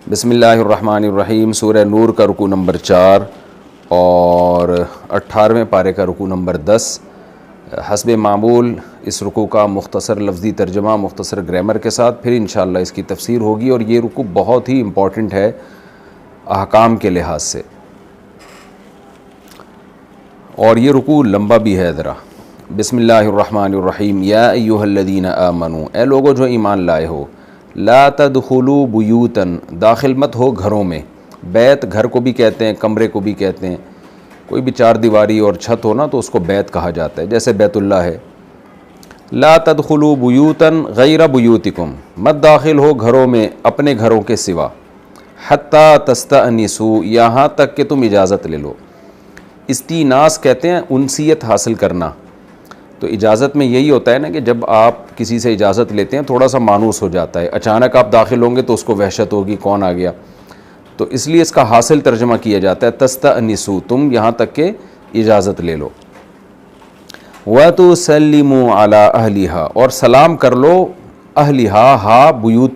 بسم اللہ الرحمن الرحیم. سورہ نور کا رکوع نمبر 4 اور 18ویں پارے کا رکوع نمبر 10. حسب معمول اس رکوع کا مختصر لفظی ترجمہ مختصر گرامر کے ساتھ، پھر انشاءاللہ اس کی تفسیر ہوگی. اور یہ رکوع بہت ہی امپورٹنٹ ہے احکام کے لحاظ سے، اور یہ رکوع لمبا بھی ہے ذرا. بسم اللہ الرحمن الرحیم. یا ایھا الذین آمنوا، اے لوگو جو ایمان لائے ہو، لا تدخلوا بیوتا، داخل مت ہو گھروں میں. بیت گھر کو بھی کہتے ہیں، کمرے کو بھی کہتے ہیں. کوئی بھی چار دیواری اور چھت ہو نا تو اس کو بیت کہا جاتا ہے، جیسے بیت اللہ ہے. لا تدخلوا بیوتا غیر بیوتکم، مت داخل ہو گھروں میں اپنے گھروں کے سوا. حتی تستأنسوا، یہاں تک کہ تم اجازت لے لو. استیناس کہتے ہیں انسیت حاصل کرنا. تو اجازت میں یہی ہوتا ہے نا کہ جب آپ کسی سے اجازت لیتے ہیں تھوڑا سا مانوس ہو جاتا ہے، اچانک آپ داخل ہوں گے تو اس کو وحشت ہوگی کون آ گیا. تو اس لیے اس کا حاصل ترجمہ کیا جاتا ہے تستأنسوا، تم یہاں تک کہ اجازت لے لو. وَتُسَلِّمُوا عَلَىٰ أَهْلِهَا، اور سلام کر لو اہلہا. ہا بیوت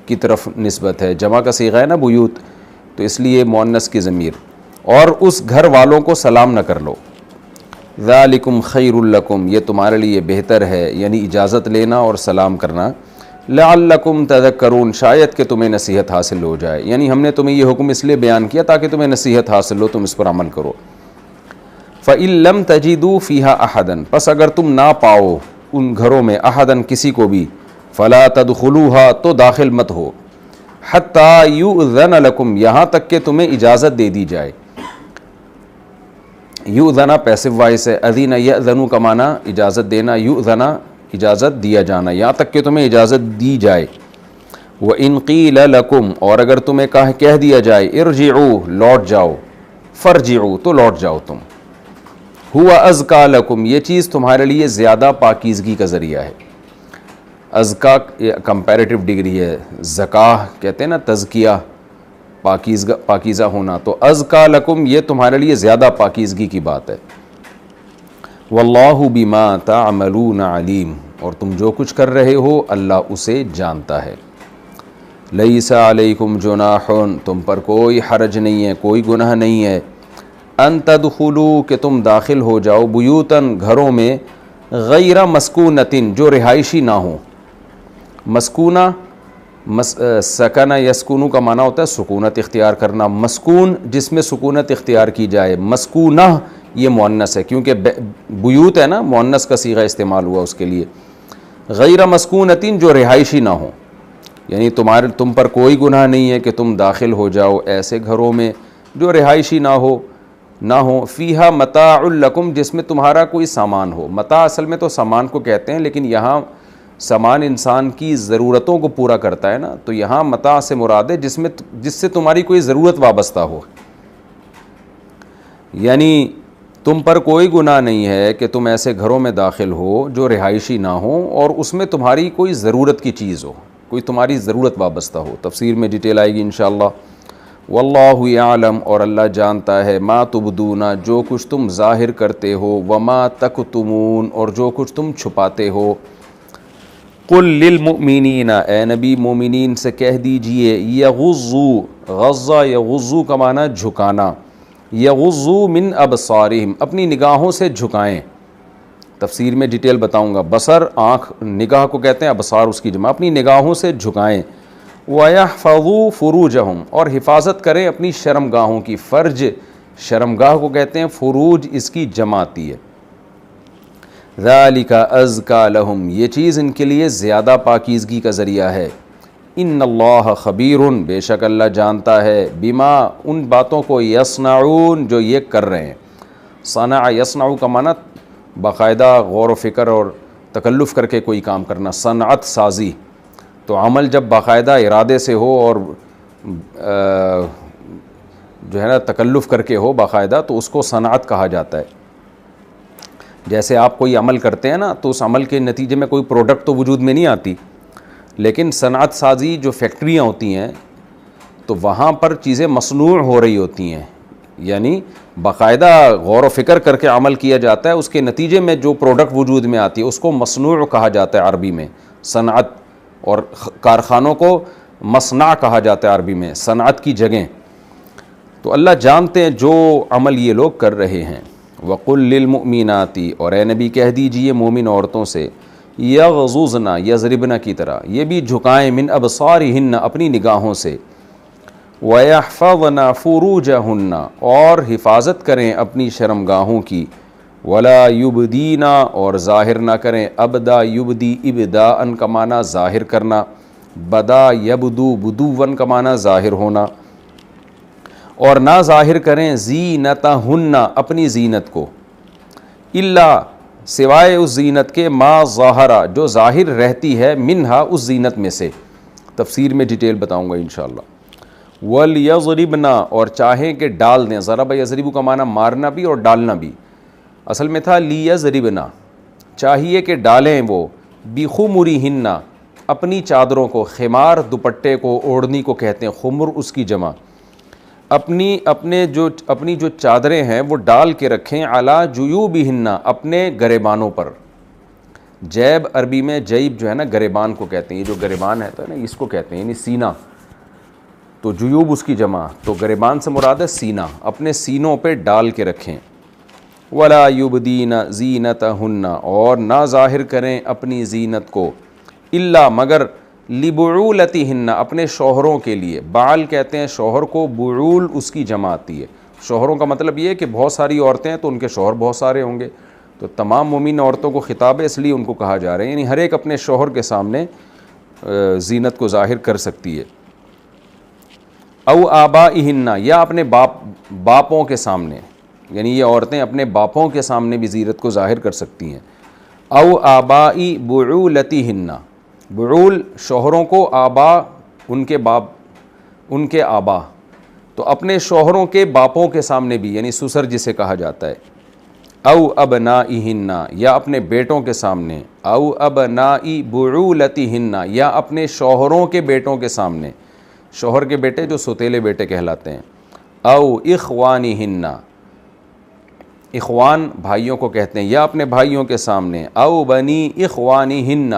کی طرف نسبت ہے، جمع کا صیغہ ہے نا بیوت، تو اس لیے مؤنث کی ضمیر. اور اس گھر والوں کو سلام نہ کر لو. ذالکم خیر لکم، یہ تمہارے لیے بہتر ہے، یعنی اجازت لینا اور سلام کرنا. لعلکم تذکرون، شاید کہ تمہیں نصیحت حاصل ہو جائے. یعنی ہم نے تمہیں یہ حکم اس لیے بیان کیا تاکہ تمہیں نصیحت حاصل ہو، تم اس پر عمل کرو. فَإِن لَمْ تَجِدُوا فِيهَا أَحَدًا، پس اگر تم نہ پاؤ ان گھروں میں احدن کسی کو بھی، فَلَا تَدْخُلُوهَا، تو داخل مت ہو. حَتَّى يُؤْذَنَ لَكُمْ، یہاں تک کہ تمہیں اجازت دے دی جائے. یؤذن پیسو وائس ہے، اذین یأذن کا معنی اجازت دینا، یؤذن اجازت دیا جانا، یہاں تک کہ تمہیں اجازت دی جائے. وَإِن قِيلَ لَكُمْ، اور اگر تمہیں کہہ دیا جائے ارجعوا، لوٹ جاؤ، فرجعوا، تو لوٹ جاؤ تم. هو ازکا لکم، یہ چیز تمہارے لیے زیادہ پاکیزگی کا ذریعہ ہے. ازکا کمپیریٹیو ڈگری ہے، زکاہ کہتے ہیں نا تزکیہ، پاکیزہ ہونا. تو ازکا لکم، یہ تمہارے لیے زیادہ پاکیزگی کی بات ہے. واللہ بما تعملون علیم، اور تم جو کچھ کر رہے ہو اللہ اسے جانتا ہے. لیس علیکم جناح، تم پر کوئی حرج نہیں ہے، کوئی گناہ نہیں ہے. ان تدخلوا، کہ تم داخل ہو جاؤ، بیوتن گھروں میں، غیر مسکونتن، جو رہائشی نہ ہوں. مسکونہ سکنہ یسکونو کا معنی ہوتا ہے سکونت اختیار کرنا. مسکون جس میں سکونت اختیار کی جائے. مسکونہ یہ مؤنث ہے کیونکہ بیوت ہے نا، مؤنث کا صیغہ استعمال ہوا اس کے لیے. غیر مسکونتین، جو رہائشی نہ ہوں، یعنی تم پر کوئی گناہ نہیں ہے کہ تم داخل ہو جاؤ ایسے گھروں میں جو رہائشی نہ ہو. فیہا متاع لکم، جس میں تمہارا کوئی سامان ہو. متاع اصل میں تو سامان کو کہتے ہیں، لیکن یہاں سامان انسان کی ضرورتوں کو پورا کرتا ہے نا، تو یہاں متاع سے مراد ہے جس سے تمہاری کوئی ضرورت وابستہ ہو. یعنی تم پر کوئی گناہ نہیں ہے کہ تم ایسے گھروں میں داخل ہو جو رہائشی نہ ہوں اور اس میں تمہاری کوئی ضرورت کی چیز ہو، کوئی تمہاری ضرورت وابستہ ہو. تفسیر میں ڈیٹیل آئے گی انشاءاللہ. واللہ یعلم، اور اللہ جانتا ہے، ما تبدون، جو کچھ تم ظاہر کرتے ہو، وما تکتمون، اور جو کچھ تم چھپاتے ہو. قل للمؤمنین، اے نبی مومنین سے کہہ دیجئے، یغضوا، غضا یغضو کا معنی جھکانا، یغضوا من ابصارہم، اپنی نگاہوں سے جھکائیں. تفسیر میں ڈیٹیل بتاؤں گا. بصر آنکھ، نگاہ کو کہتے ہیں، ابصار اس کی جمع، اپنی نگاہوں سے جھکائیں. وَيَحْفَظُوا فُرُوجَهُمْ، اور حفاظت کریں اپنی شرمگاہوں کی. فرج شرمگاہ کو کہتے ہیں، فروج اس کی جمع آتی ہے. ذَلِكَ أَزْكَى لَهُمْ، یہ چیز ان کے لیے زیادہ پاکیزگی کا ذریعہ ہے. ان اللہ خبیر، بے شک اللہ جانتا ہے، بما، ان باتوں کو، یصنعون، جو یہ کر رہے ہیں. صنع یصنع کا معنی باقاعدہ غور و فکر اور تکلف کر کے کوئی کام کرنا، صنعت سازی. تو عمل جب باقاعدہ ارادے سے ہو اور جو ہے نا تکلف کر کے ہو باقاعدہ، تو اس کو صنعت کہا جاتا ہے. جیسے آپ کوئی عمل کرتے ہیں نا تو اس عمل کے نتیجے میں کوئی پروڈکٹ تو وجود میں نہیں آتی، لیکن صنعت سازی جو فیکٹریاں ہوتی ہیں تو وہاں پر چیزیں مصنوع ہو رہی ہوتی ہیں، یعنی باقاعدہ غور و فکر کر کے عمل کیا جاتا ہے، اس کے نتیجے میں جو پروڈکٹ وجود میں آتی ہے اس کو مصنوع کہا جاتا ہے عربی میں. صنعت اور کارخانوں کو مصنع کہا جاتا ہے عربی میں، صنعت کی جگہیں. تو اللہ جانتے ہیں جو عمل یہ لوگ کر رہے ہیں. وَقُلْ لِلْمُؤْمِنَاتِ، اور اے نبی کہہ دیجئے مومن عورتوں سے، یغضضن، یضربن کی طرح، یہ بھی جھکائیں، من ابصارہن، اپنی نگاہوں سے، وَيَحْفَظْنَ فُرُوجَهُنَّ، اور حفاظت کریں اپنی شرمگاہوں کی، وَلَا يُبْدِينَ، اور ظاہر نہ کریں، ابدا یبدی، ابداءً کا معنی ظاہر کرنا، بدا یبدو، بدوًا کا معنی ظاہر ہونا، اور نہ ظاہر کریں زینتہن، اپنی زینت کو، الا، سوائے اس زینت کے، ما ظاہرہ، جو ظاہر رہتی ہے، منہا، اس زینت میں سے. تفسیر میں ڈیٹیل بتاؤں گا انشاءاللہ. وَلْيَضْرِبْنَ، اور چاہیں کہ ڈال دیں. ضرب یضرب کا معنی مارنا بھی اور ڈالنا بھی، اصل میں تھا لیضربن، چاہیے کہ ڈالیں وہ، بِخُمُرِہِنَّ، اپنی چادروں کو. خمار دوپٹے کو، اوڑھنی کو کہتے ہیں، خمر اس کی جمع. اپنی جو چادریں ہیں وہ ڈال کے رکھیں، علی جیوبہن، اپنے گریبانوں پر. جیب عربی میں جیب جو ہے نا گریبان کو کہتے ہیں، یہ جو گریبان ہے نا اس کو کہتے ہیں، یعنی سینہ. تو جیوب اس کی جمع، تو گریبان سے مراد ہے سینہ، اپنے سینوں پہ ڈال کے رکھیں. ولا یبدین زینتہن، اور نہ ظاہر کریں اپنی زینت کو، الا، مگر، لبعولتہن، اپنے شوہروں کے لیے. بعل کہتے ہیں شوہر کو، بعول اس کی جمع آتی ہے. شوہروں کا مطلب یہ ہے کہ بہت ساری عورتیں ہیں تو ان کے شوہر بہت سارے ہوں گے، تو تمام مومن عورتوں کو خطاب ہے، اس لیے ان کو کہا جا رہا ہے، یعنی ہر ایک اپنے شوہر کے سامنے زینت کو ظاہر کر سکتی ہے. او آبائہن، یا اپنے باپوں کے سامنے، یعنی یہ عورتیں اپنے باپوں کے سامنے بھی زینت کو ظاہر کر سکتی ہیں. او آبائی بعولتہن، بعول شوہروں کو، آبا ان کے باپ، ان کے آبا، تو اپنے شوہروں کے باپوں کے سامنے بھی، یعنی سسر جسے کہا جاتا ہے. او ابنائہن، یا اپنے بیٹوں کے سامنے. او ابنائی بعولتہن، یا اپنے شوہروں کے بیٹوں کے سامنے، شوہر کے بیٹے جو ستیلے بیٹے کہلاتے ہیں. او اخوانہن، اخوان بھائیوں کو کہتے ہیں، یا اپنے بھائیوں کے سامنے. او بنی اخوانہن،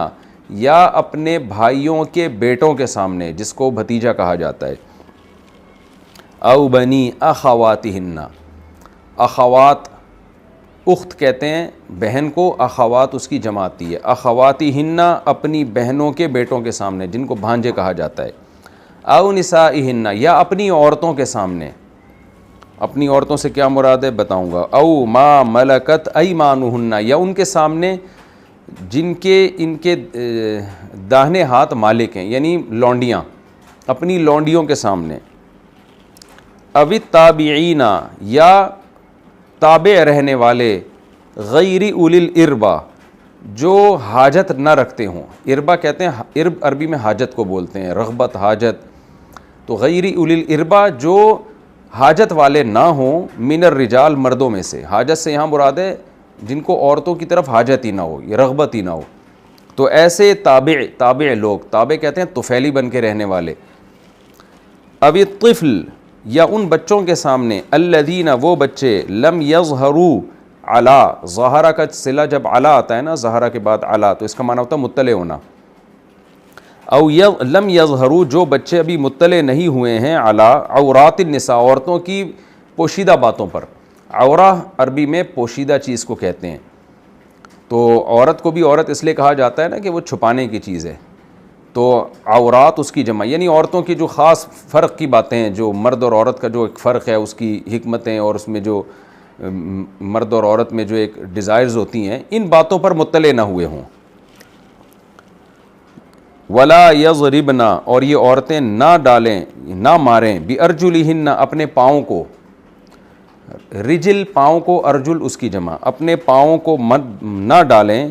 یا اپنے بھائیوں کے بیٹوں کے سامنے، جس کو بھتیجا کہا جاتا ہے. او بنی اخواتہن، اخوات، اخت کہتے ہیں بہن کو، اخوات اس کی جمع آتی ہے. اخواتہن، اپنی بہنوں کے بیٹوں کے سامنے، جن کو بھانجے کہا جاتا ہے. او نسائہن، یا اپنی عورتوں کے سامنے. اپنی عورتوں سے کیا مراد ہے بتاؤں گا. او ما ملکت ایمانہن، یا ان کے سامنے جن کے ان کے داہنے ہاتھ مالک ہیں، یعنی لونڈیاں، اپنی لونڈیوں کے سامنے. او التابعین، یا تابع رہنے والے، غیر اولی الاربا، جو حاجت نہ رکھتے ہوں. اربا کہتے ہیں، ارب عربی میں حاجت کو بولتے ہیں، رغبت، حاجت. تو غیر اولی الاربا، جو حاجت والے نہ ہوں، من الرجال، مردوں میں سے. حاجت سے یہاں مراد ہے جن کو عورتوں کی طرف حاجت ہی نہ ہو، یہ رغبت ہی نہ ہو. تو ایسے تابع لوگ، تابع کہتے ہیں طفیلی بن کے رہنے والے. اب الطفل، یا ان بچوں کے سامنے، الذین، وہ بچے، لم یظہروا علی، ظہرہ کا صلہ جب علی آتا ہے نا، ظہرہ کے بعد علی، تو اس کا معنی ہوتا ہے مطلع ہونا. او لم یظہروا، جو بچے ابھی مطلع نہیں ہوئے ہیں، علی عورات النساء، عورتوں کی پوشیدہ باتوں پر. عورہ عربی میں پوشیدہ چیز کو کہتے ہیں. تو عورت کو بھی عورت اس لیے کہا جاتا ہے نا کہ وہ چھپانے کی چیز ہے. تو عورات اس کی جمع، یعنی عورتوں کی جو خاص فرق کی باتیں ہیں، جو مرد اور عورت کا جو ایک فرق ہے، اس کی حکمتیں، اور اس میں جو مرد اور عورت میں جو ایک ڈیزائرز ہوتی ہیں، ان باتوں پر مطلع نہ ہوئے ہوں. ولا یضربن، اور یہ عورتیں نہ ڈالیں، نہ ماریں، بارجلہن، اپنے پاؤں کو. رجل پاؤں کو، ارجل اس کی جمع. اپنے پاؤں کو نہ ڈالیں،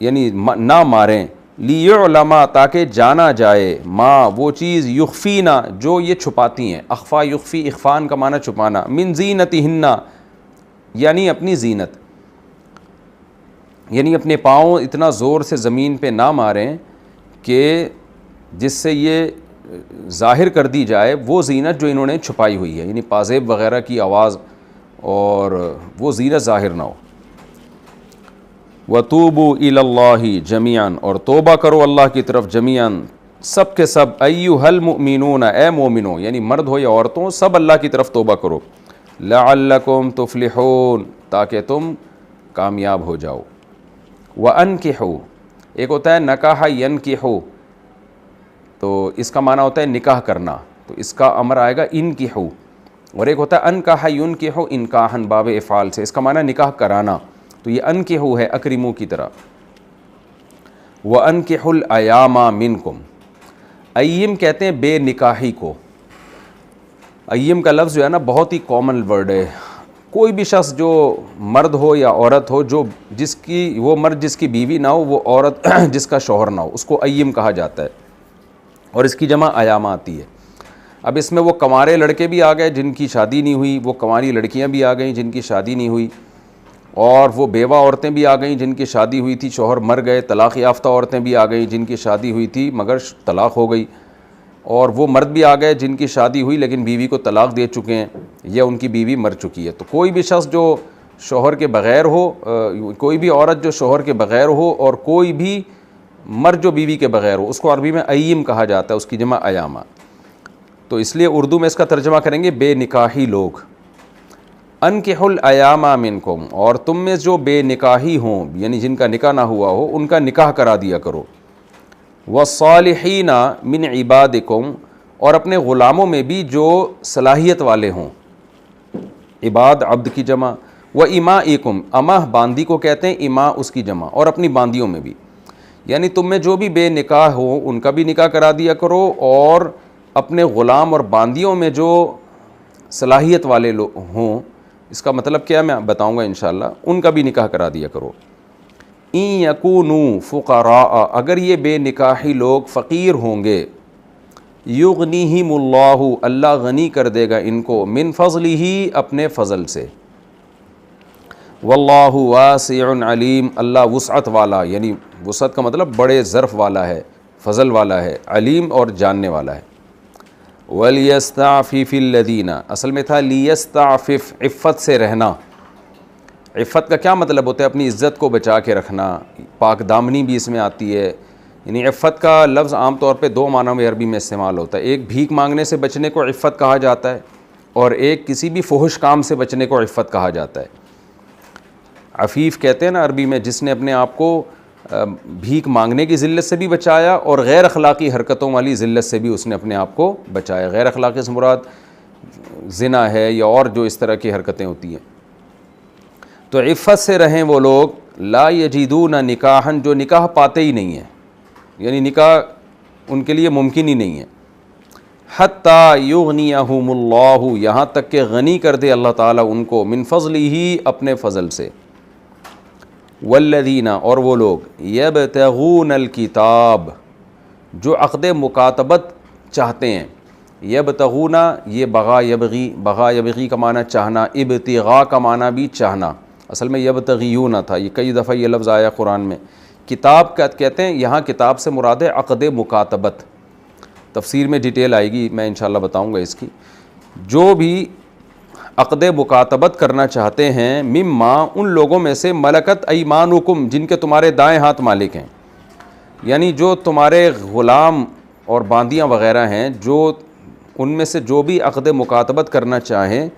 یعنی نہ ماریں. لیعلم، تاکہ جانا جائے، ما، وہ چیز، یخفینا، جو یہ چھپاتی ہیں. اخفا یخفی، اخفان کا معنی چھپانا. من زینتہن، یعنی اپنی زینت، یعنی اپنے پاؤں اتنا زور سے زمین پہ نہ ماریں کہ جس سے یہ ظاہر کر دی جائے وہ زینت جو انہوں نے چھپائی ہوئی ہے، یعنی پازیب وغیرہ کی آواز، اور وہ زینت ظاہر نہ ہو. وَتُوبُوا إِلَى اللَّهِ جَمِيعًا اور توبہ کرو اللہ کی طرف جمیعاً سب کے سب أَيُّهَا الْمُؤْمِنُونَ اے مومنوں یعنی مرد ہو یا عورتوں سب اللہ کی طرف توبہ کرو لَعَلَّكُمْ تُفْلِحُونَ تاکہ تم کامیاب ہو جاؤ وَأَنْكِحُوا ایک ہوتا ہے نکاح ينکحو تو اس کا معنی ہوتا ہے نکاح کرنا تو اس کا امر آئے گا انکحو اور ایک ہوتا ہے انکاح ينکحو انکاحا باب افعال سے اس کا معنی نکاح کرانا تو یہ انکحو ہے اکرمو کی طرح وَأَنْكِحُوا الْأَيَامَ مِنْكُمْ ایم کہتے ہیں بے نکاحی کو ایم کا لفظ جو ہے نا بہت ہی کامن ورڈ ہے کوئی بھی شخص جو مرد ہو یا عورت ہو جو جس کی وہ مرد جس کی بیوی نہ ہو وہ عورت جس کا شوہر نہ ہو اس کو ایم کہا جاتا ہے اور اس کی جمع ایام آتی ہے اب اس میں وہ کنوارے لڑکے بھی آ گئے جن کی شادی نہیں ہوئی وہ کنواری لڑکیاں بھی آ گئیں جن کی شادی نہیں ہوئی اور وہ بیوہ عورتیں بھی آ گئیں جن کی شادی ہوئی تھی شوہر مر گئے طلاق یافتہ عورتیں بھی آ گئیں جن کی شادی ہوئی تھی مگر طلاق ہو گئی اور وہ مرد بھی آ گئے جن کی شادی ہوئی لیکن بیوی کو طلاق دے چکے ہیں یا ان کی بیوی مر چکی ہے تو کوئی بھی شخص جو شوہر کے بغیر ہو کوئی بھی عورت جو شوہر کے بغیر ہو اور کوئی بھی مرد جو بیوی کے بغیر ہو اس کو عربی میں ایم کہا جاتا ہے اس کی جمع ایامہ تو اس لیے اردو میں اس کا ترجمہ کریں گے بے نکاحی لوگ انکحوا الایام منکم اور تم میں جو بے نکاحی ہوں یعنی جن کا نکاح نہ ہوا ہو ان کا نکاح کرا دیا کرو والصالحین من عبادکم اور اپنے غلاموں میں بھی جو صلاحیت والے ہوں عباد عبد کی جمع و امائکم امہ باندی کو کہتے ہیں اما اس کی جمع اور اپنی باندیوں میں بھی یعنی تم میں جو بھی بے نکاح ہوں ان کا بھی نکاح کرا دیا کرو اور اپنے غلام اور باندیوں میں جو صلاحیت والے لوگ ہوں اس کا مطلب کیا میں بتاؤں گا انشاءاللہ ان کا بھی نکاح کرا دیا کرو ان یکونوا فقراء اگر یہ بے نکاحی لوگ فقیر ہوں گے یغنیہم اللہ اللہ غنی کر دے گا ان کو من فضلہ اپنے فضل سے واللہ واسع علیم اللہ وسعت والا یعنی وسعت کا مطلب بڑے ظرف والا ہے فضل والا ہے علیم اور جاننے والا ہے وَلْيَسْتَعْفِفِ الَّذِينَ اصل میں تھا لیستعفف عفت سے رہنا عفت کا کیا مطلب ہوتا ہے اپنی عزت کو بچا کے رکھنا پاک دامنی بھی اس میں آتی ہے یعنی عفت کا لفظ عام طور پہ دو معنوں میں عربی میں استعمال ہوتا ہے ایک بھیک مانگنے سے بچنے کو عفت کہا جاتا ہے اور ایک کسی بھی فحش کام سے بچنے کو عفت کہا جاتا ہے عفیف کہتے ہیں نا عربی میں جس نے اپنے آپ کو بھیک مانگنے کی ذلت سے بھی بچایا اور غیر اخلاقی حرکتوں والی ذلت سے بھی اس نے اپنے آپ کو بچایا غیر اخلاقی سے مراد زنا ہے یا اور جو اس طرح کی حرکتیں ہوتی ہیں تو عفت سے رہیں وہ لوگ لا یجدون نکاحا جو نکاح پاتے ہی نہیں ہیں یعنی نکاح ان کے لیے ممکن ہی نہیں ہے حتی یغنیہم اللہ یہاں تک کہ غنی کر دے اللہ تعالیٰ ان کو من فضلہ اپنے فضل سے والذین اور وہ لوگ یبتغون الکتاب جو عقد مکاتبت چاہتے ہیں یبتغون یہ بغا یبغی کا معنی چاہنا ابتغاء کا معنی بھی چاہنا اصل میں یبتغیون تھا یہ کئی دفعہ یہ لفظ آیا قرآن میں کتاب کہتے ہیں یہاں کتاب سے مراد ہے عقد مکاتبت تفسیر میں ڈیٹیل آئے گی میں انشاءاللہ بتاؤں گا اس کی جو بھی عقد مکاتبت کرنا چاہتے ہیں مما ان لوگوں میں سے ملکت ایمانکم جن کے تمہارے دائیں ہاتھ مالک ہیں یعنی جو تمہارے غلام اور باندیاں وغیرہ ہیں جو ان میں سے جو بھی عقد مکاتبت کرنا چاہیں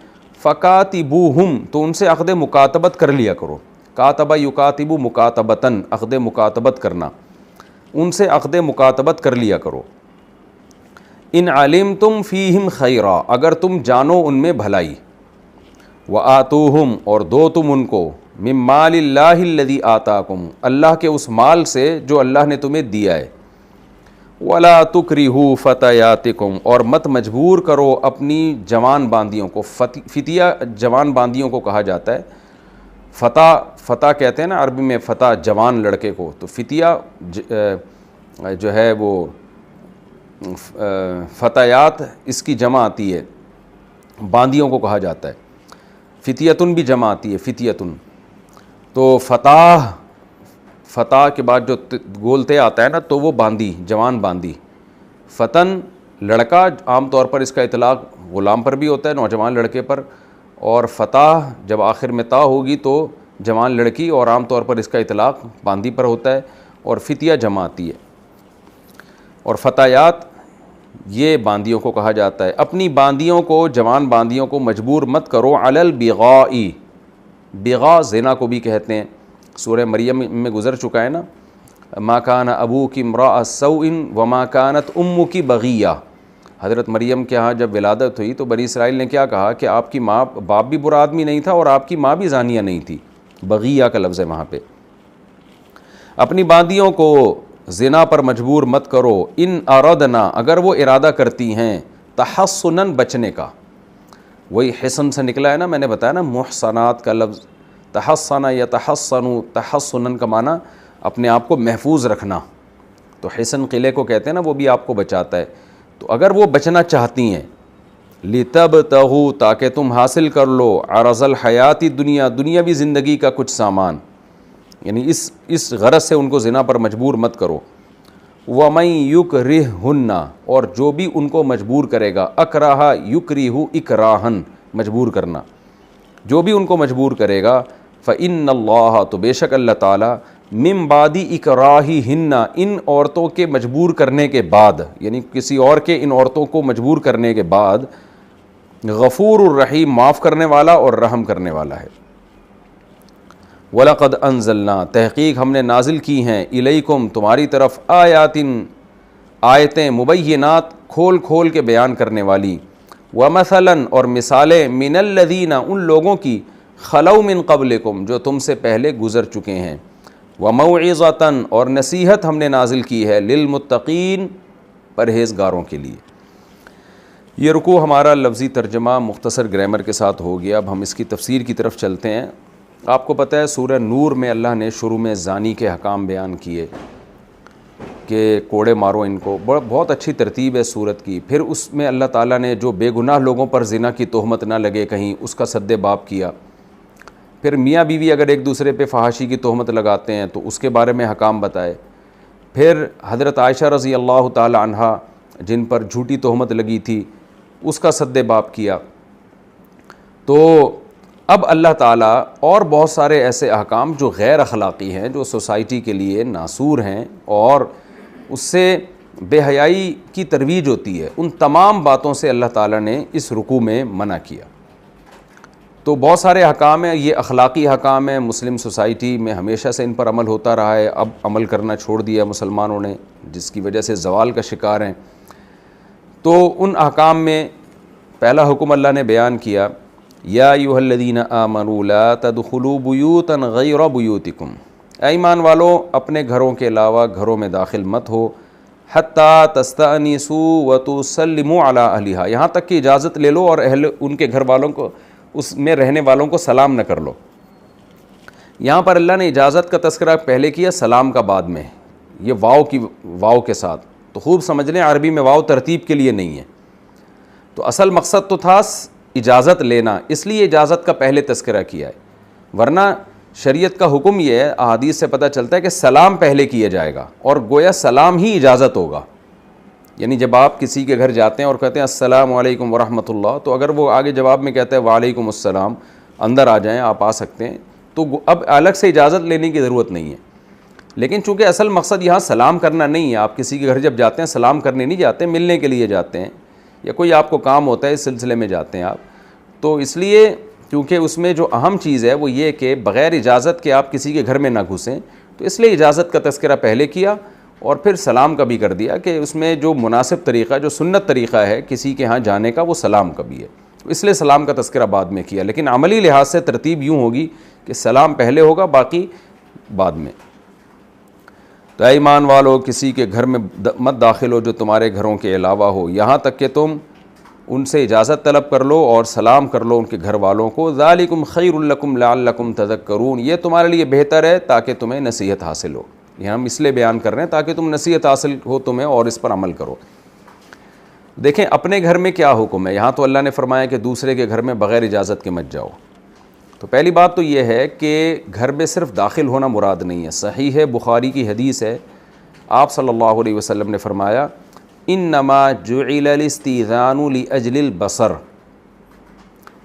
فکاتبوہم تو ان سے عقد مکاتبت کر لیا کرو کاتبہ یکاتب مکاتبتاً عقد مکاتبت کرنا ان سے عقد مکاتبت کر لیا کرو ان علمتم فیہم خیرا اگر تم جانو ان میں بھلائی وآتوہم اور دو تم ان کو من مال اللہ الذی آتاکم اللہ کے اس مال سے جو اللہ نے تمہیں دیا ہے ولا تکرہوا فتیاتکم اور مت مجبور کرو اپنی جوان باندیوں کو فتیہ جوان باندیوں کو کہا جاتا ہے فتح کہتے ہیں نا عربی میں فتح جوان لڑکے کو تو فتیہ جو ہے وہ فتیات اس کی جمع آتی ہے باندیوں کو کہا جاتا ہے فتیتن بھی جمع آتی ہے فتیتن تو فتح کے بعد جو گولتے آتا ہے نا تو وہ باندی جوان باندی فتن لڑکا عام طور پر اس کا اطلاق غلام پر بھی ہوتا ہے نوجوان لڑکے پر اور فتح جب آخر میں تا ہوگی تو جوان لڑکی، اور عام طور پر اس کا اطلاق باندی پر ہوتا ہے، اور فتیہ جمع آتی ہے، اور فتایات یہ باندیوں کو کہا جاتا ہے۔ اپنی باندیوں کو، جوان باندیوں کو مجبور مت کرو، علی البغاء، بغاء زنا کو بھی کہتے ہیں، سورہ مریم میں گزر چکا ہے نا، ما کان ابوک امرأ سوء وما کانت امک بغیہ۔ حضرت مریم کے ہاں جب ولادت ہوئی تو بنی اسرائیل نے کیا کہا کہ آپ کی ماں، باپ بھی برا آدمی نہیں تھا اور آپ کی ماں بھی زانیہ نہیں تھی، بغیہ کا لفظ ہے وہاں پہ۔ اپنی باندیوں کو زنا پر مجبور مت کرو، ان اردنا، اگر وہ ارادہ کرتی ہیں، تحصناً، بچنے کا، وہی حسن سے نکلا ہے نا، میں نے بتایا نا محصنات کا لفظ، تحصن یا تحصن، تحصناً کا معنی اپنے آپ کو محفوظ رکھنا، تو حسن قلعے کو کہتے ہیں نا، وہ بھی آپ کو بچاتا ہے۔ تو اگر وہ بچنا چاہتی ہیں، لِتَبْتَغُوا، تاکہ تم حاصل کر لو، عرض الحیات الدنیا، دنیاوی زندگی کا کچھ سامان، یعنی اس غرض سے ان کو زنا پر مجبور مت کرو۔ وَمَن يُكْرِهْهُنَّ، اور جو بھی ان کو مجبور کرے گا، اکراہ یکرہ اکراہن، مجبور کرنا، جو بھی ان کو مجبور کرے گا، فإن اللہ، تو بے شک اللہ تعالیٰ، من بعد اکراہہن، ان عورتوں کے مجبور کرنے کے بعد، یعنی کسی اور کے ان عورتوں کو مجبور کرنے کے بعد، غفور الرحیم، معاف کرنے والا اور رحم کرنے والا ہے۔ وَلَقَدْ أَنزَلْنَا، تحقیق ہم نے نازل کی ہیں، الیکم، تمہاری طرف، آیتیں مبینات، کھول کھول کے بیان کرنے والی، وَمَثَلًا، اور مثالیں، مِنَ الَّذِينَ، ان لوگوں کی، خَلَوْا مِن قَبْلِكُم، جو تم سے پہلے گزر چکے ہیں، وَمَوْعِظَةً، اور نصیحت ہم نے نازل کی ہے، لِلْمُتَّقِین، پرہیزگاروں کے لیے۔ یہ رکوع ہمارا لفظی ترجمہ مختصر گرامر کے ساتھ ہو گیا، اب ہم اس کی تفسیر کی طرف چلتے ہیں۔ آپ کو پتہ ہے سورہ نور میں اللہ نے شروع میں زانی کے حکام بیان کیے کہ کوڑے مارو ان کو، بہت اچھی ترتیب ہے سورت کی۔ پھر اس میں اللہ تعالیٰ نے جو بے گناہ لوگوں پر زنا کی تہمت نہ لگے کہیں، اس کا سد باب کیا۔ پھر میاں بیوی اگر ایک دوسرے پہ فحاشی کی تہمت لگاتے ہیں تو اس کے بارے میں حکام بتائے۔ پھر حضرت عائشہ رضی اللہ تعالی عنہا جن پر جھوٹی تہمت لگی تھی، اس کا سد باب کیا۔ تو اب اللہ تعالیٰ اور بہت سارے ایسے احکام جو غیر اخلاقی ہیں، جو سوسائٹی کے لیے ناسور ہیں اور اس سے بے حیائی کی ترویج ہوتی ہے، ان تمام باتوں سے اللہ تعالیٰ نے اس رکوع میں منع کیا۔ تو بہت سارے احکام ہیں، یہ اخلاقی احکام ہیں، مسلم سوسائٹی میں ہمیشہ سے ان پر عمل ہوتا رہا ہے، اب عمل کرنا چھوڑ دیا مسلمانوں نے، جس کی وجہ سے زوال کا شکار ہیں۔ تو ان احکام میں پہلا حکم اللہ نے بیان کیا، یا ایھا الذین آمنوا لا تدخلوا بیوتا غیر بیوتکم، اے ایمان والو اپنے گھروں کے علاوہ گھروں میں داخل مت ہو، حتی تستأنسوا وتسلموا علی اہلہا، یہاں تک کہ اجازت لے لو اور ان کے گھر والوں کو، اس میں رہنے والوں کو سلام نہ کر لو۔ یہاں پر اللہ نے اجازت کا تذکرہ پہلے کیا، سلام کا بعد میں، یہ واو کے ساتھ، تو خوب سمجھ لیں عربی میں واو ترتیب کے لیے نہیں ہے، تو اصل مقصد تو تھا اجازت لینا، اس لیے اجازت کا پہلے تذکرہ کیا ہے، ورنہ شریعت کا حکم یہ ہے، احادیث سے پتہ چلتا ہے کہ سلام پہلے کیا جائے گا، اور گویا سلام ہی اجازت ہوگا۔ یعنی جب آپ کسی کے گھر جاتے ہیں اور کہتے ہیں السلام علیکم ورحمۃ اللہ، تو اگر وہ آگے جواب میں کہتا ہے وعلیکم السلام، اندر آ جائیں، آپ آ سکتے ہیں، تو اب الگ سے اجازت لینے کی ضرورت نہیں ہے۔ لیکن چونکہ اصل مقصد یہاں سلام کرنا نہیں ہے، آپ کسی کے گھر جب جاتے ہیں سلام کرنے نہیں جاتے، ملنے کے لیے جاتے ہیں، یا کوئی آپ کو کام ہوتا ہے اس سلسلے میں جاتے ہیں آپ، تو اس لیے کیونکہ اس میں جو اہم چیز ہے وہ یہ کہ بغیر اجازت کے آپ کسی کے گھر میں نہ گھسیں، تو اس لیے اجازت کا تذکرہ پہلے کیا اور پھر سلام کا بھی کر دیا، کہ اس میں جو مناسب طریقہ، جو سنت طریقہ ہے کسی کے ہاں جانے کا، وہ سلام کا بھی ہے، اس لیے سلام کا تذکرہ بعد میں کیا۔ لیکن عملی لحاظ سے ترتیب یوں ہوگی کہ سلام پہلے ہوگا، باقی بعد میں۔ تو اے ایمان والو کسی کے گھر میں مت داخل ہو جو تمہارے گھروں کے علاوہ ہو، یہاں تک کہ تم ان سے اجازت طلب کر لو اور سلام کر لو ان کے گھر والوں کو، ذالکم خیر لکم لعلکم تذکرون، یہ تمہارے لیے بہتر ہے تاکہ تمہیں نصیحت حاصل ہو۔ یہ ہم اس لیے بیان کر رہے ہیں تاکہ تم نصیحت حاصل ہو تمہیں اور اس پر عمل کرو۔ دیکھیں اپنے گھر میں کیا حکم ہے، یہاں تو اللہ نے فرمایا کہ دوسرے کے گھر میں بغیر اجازت کے مت جاؤ۔ تو پہلی بات تو یہ ہے کہ گھر میں صرف داخل ہونا مراد نہیں ہے، صحیح ہے، بخاری کی حدیث ہے، آپ صلی اللہ علیہ وسلم نے فرمایا انما جعل الاستئذان لاجل البصر،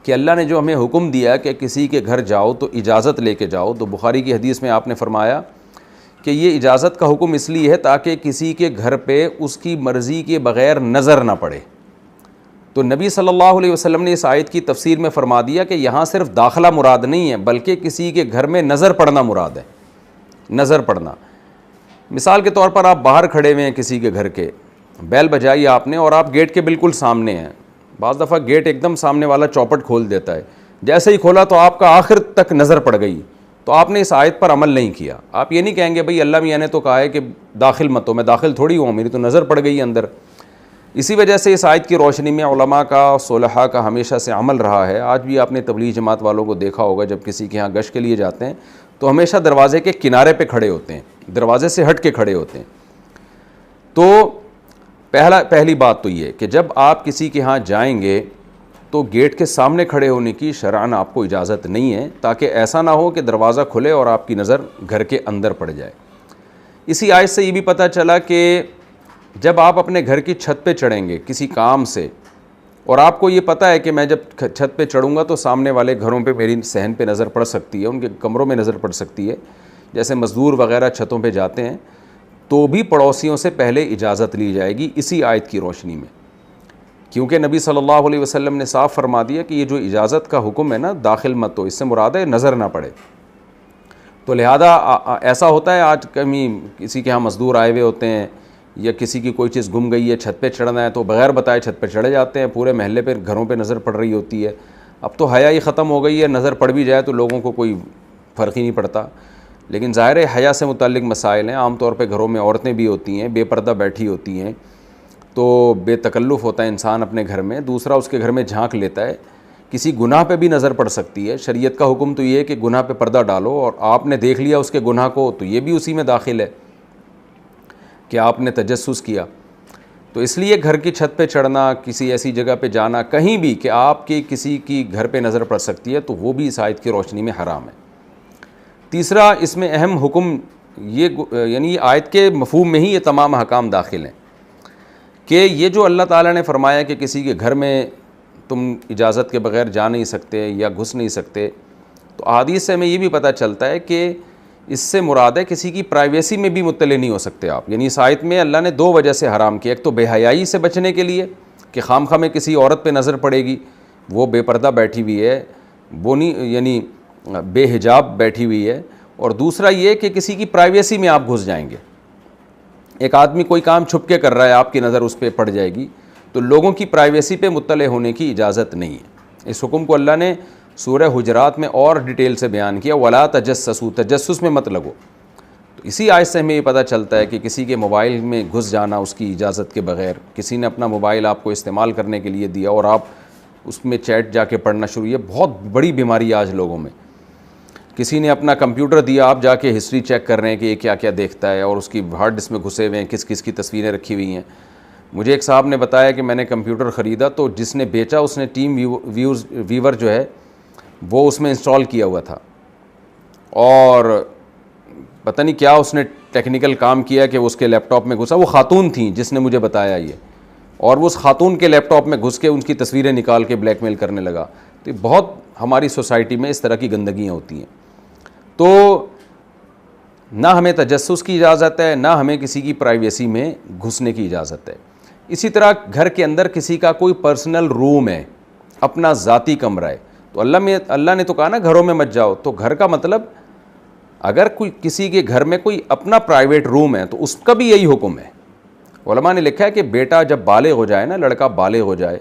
کہ اللہ نے جو ہمیں حکم دیا کہ کسی کے گھر جاؤ تو اجازت لے کے جاؤ، تو بخاری کی حدیث میں آپ نے فرمایا کہ یہ اجازت کا حکم اس لیے ہے تاکہ کسی کے گھر پہ اس کی مرضی کے بغیر نظر نہ پڑے۔ تو نبی صلی اللہ علیہ وسلم نے اس آیت کی تفسیر میں فرما دیا کہ یہاں صرف داخلہ مراد نہیں ہے بلکہ کسی کے گھر میں نظر پڑنا مراد ہے، نظر پڑنا۔ مثال کے طور پر آپ باہر کھڑے ہوئے ہیں کسی کے گھر کے، بیل بجائی آپ نے اور آپ گیٹ کے بالکل سامنے ہیں، بعض دفعہ گیٹ ایک دم سامنے والا چوپٹ کھول دیتا ہے، جیسے ہی کھولا تو آپ کا آخر تک نظر پڑ گئی، تو آپ نے اس آیت پر عمل نہیں کیا۔ آپ یہ نہیں کہیں گے بھئی اللہ میاں نے تو کہا ہے کہ داخل مت ہو، میں داخل تھوڑی ہوں، میری تو نظر پڑ گئی اندر۔ اسی وجہ سے اس آیت کی روشنی میں علماء کا، صلحاء کا ہمیشہ سے عمل رہا ہے۔ آج بھی آپ نے تبلیغ جماعت والوں کو دیکھا ہوگا جب کسی کے ہاں گشت کے لیے جاتے ہیں تو ہمیشہ دروازے کے کنارے پہ کھڑے ہوتے ہیں، دروازے سے ہٹ کے کھڑے ہوتے ہیں۔ تو پہلی بات تو یہ کہ جب آپ کسی کے ہاں جائیں گے تو گیٹ کے سامنے کھڑے ہونے کی شرعاً آپ کو اجازت نہیں ہے، تاکہ ایسا نہ ہو کہ دروازہ کھلے اور آپ کی نظر گھر کے اندر پڑ جائے۔ اسی آیت سے یہ بھی پتہ چلا کہ جب آپ اپنے گھر کی چھت پہ چڑھیں گے کسی کام سے، اور آپ کو یہ پتہ ہے کہ میں جب چھت پہ چڑھوں گا تو سامنے والے گھروں پہ میری صحن پہ نظر پڑ سکتی ہے، ان کے کمروں میں نظر پڑ سکتی ہے، جیسے مزدور وغیرہ چھتوں پہ جاتے ہیں، تو بھی پڑوسیوں سے پہلے اجازت لی جائے گی اسی آیت کی روشنی میں، کیونکہ نبی صلی اللہ علیہ وسلم نے صاف فرما دیا کہ یہ جو اجازت کا حکم ہے نا، داخل مت ہو، اس سے مراد ہے نظر نہ پڑے۔ تو لہذا ایسا ہوتا ہے آج کہیں کسی کے ہاں مزدور آئے ہوئے ہوتے ہیں یا کسی کی کوئی چیز گم گئی ہے، چھت پہ چڑھنا ہے تو بغیر بتائے چھت پہ چڑھے جاتے ہیں، پورے محلے پہ گھروں پہ نظر پڑ رہی ہوتی ہے۔ اب تو حیا ہی ختم ہو گئی ہے، نظر پڑ بھی جائے تو لوگوں کو کوئی فرق ہی نہیں پڑتا، لیکن ظاہر ہے حیا سے متعلق مسائل ہیں۔ عام طور پہ گھروں میں عورتیں بھی ہوتی ہیں، بے پردہ بیٹھی ہوتی ہیں، تو بے تکلف ہوتا ہے انسان اپنے گھر میں، دوسرا اس کے گھر میں جھانک لیتا ہے، کسی گناہ پہ بھی نظر پڑ سکتی ہے۔ شریعت کا حکم تو یہ ہے کہ گناہ پہ پردہ ڈالو، اور آپ نے دیکھ لیا اس کے گناہ کو تو یہ بھی اسی میں داخل ہے کہ آپ نے تجسس کیا۔ تو اس لیے گھر کی چھت پہ چڑھنا، کسی ایسی جگہ پہ جانا کہیں بھی کہ آپ کی کسی کی گھر پہ نظر پڑ سکتی ہے، تو وہ بھی اس آیت کی روشنی میں حرام ہے۔ تیسرا اس میں اہم حکم یہ، یعنی آیت کے مفہوم میں ہی یہ تمام احکام داخل ہیں کہ یہ جو اللہ تعالیٰ نے فرمایا کہ کسی کے گھر میں تم اجازت کے بغیر جا نہیں سکتے یا گھس نہیں سکتے، تو احادیث سے ہمیں یہ بھی پتہ چلتا ہے کہ اس سے مراد ہے کسی کی پرائیویسی میں بھی مطلع نہیں ہو سکتے آپ۔ یعنی اس آیت میں اللہ نے دو وجہ سے حرام کیا، ایک تو بے حیائی سے بچنے کے لیے کہ خام خواہ میں کسی عورت پہ نظر پڑے گی، وہ بے پردہ بیٹھی ہوئی ہے، وہ نہیں یعنی بے حجاب بیٹھی ہوئی ہے، اور دوسرا یہ کہ کسی کی پرائیویسی میں آپ گھس جائیں گے۔ ایک آدمی کوئی کام چھپ کے کر رہا ہے، آپ کی نظر اس پہ پڑ جائے گی، تو لوگوں کی پرائیویسی پہ مطلع ہونے کی اجازت نہیں ہے۔ اس حکم کو اللہ نے سورہ حجرات میں اور ڈیٹیل سے بیان کیا، وَلَا تَجَسَّسُوا، تجسس میں مت لگو۔ تو اسی آیت سے ہمیں یہ پتہ چلتا ہے کہ کسی کے موبائل میں گھس جانا اس کی اجازت کے بغیر، کسی نے اپنا موبائل آپ کو استعمال کرنے کے لیے دیا اور آپ اس میں چیٹ جا کے پڑھنا شروع، یہ بہت بڑی بیماری ہے آج لوگوں میں۔ کسی نے اپنا کمپیوٹر دیا، آپ جا کے ہسٹری چیک کر رہے ہیں کہ یہ کیا کیا دیکھتا ہے، اور اس کی ہارڈ ڈسک میں گھسے ہوئے ہیں، کس کس کی تصویریں رکھی ہوئی ہیں۔ مجھے ایک صاحب نے بتایا کہ میں نے کمپیوٹر خریدا تو جس نے بیچا اس نے ٹیم ویور جو ہے وہ اس میں انسٹال کیا ہوا تھا، اور پتہ نہیں کیا اس نے ٹیکنیکل کام کیا کہ اس کے لیپ ٹاپ میں گھسا۔ وہ خاتون تھیں جس نے مجھے بتایا یہ، اور وہ اس خاتون کے لیپ ٹاپ میں گھس کے ان کی تصویریں نکال کے بلیک میل کرنے لگا۔ تو بہت ہماری سوسائٹی میں اس طرح کی گندگیاں ہوتی ہیں۔ تو نہ ہمیں تجسس کی اجازت ہے، نہ ہمیں کسی کی پرائیویسی میں گھسنے کی اجازت ہے۔ اسی طرح گھر کے اندر کسی کا کوئی پرسنل روم ہے، اپنا ذاتی کمرہ ہے، تو اللہ نے تو کہا نا گھروں میں مت جاؤ، تو گھر کا مطلب اگر کوئی کسی کے گھر میں کوئی اپنا پرائیویٹ روم ہے تو اس کا بھی یہی حکم ہے۔ علماء نے لکھا ہے کہ بیٹا جب بالغ ہو جائے نا، لڑکا بالغ ہو جائے،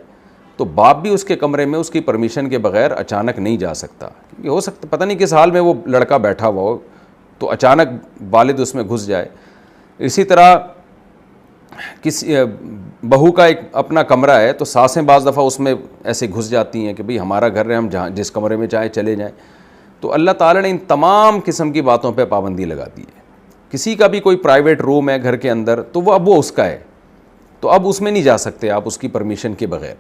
تو باپ بھی اس کے کمرے میں اس کی پرمیشن کے بغیر اچانک نہیں جا سکتا۔ یہ ہو سکتا پتہ نہیں کس حال میں وہ لڑکا بیٹھا ہوا ہو تو اچانک والد اس میں گھس جائے۔ اسی طرح کسی بہو کا ایک اپنا کمرہ ہے تو ساسیں بعض دفعہ اس میں ایسے گھس جاتی ہیں کہ بھئی ہمارا گھر ہے، ہم جہاں جس کمرے میں چاہیں چلے جائیں۔ تو اللہ تعالیٰ نے ان تمام قسم کی باتوں پہ پابندی لگا دی ہے۔ کسی کا بھی کوئی پرائیویٹ روم ہے گھر کے اندر تو وہ اس کا ہے، تو اب اس میں نہیں جا سکتے آپ اس کی پرمیشن کے بغیر۔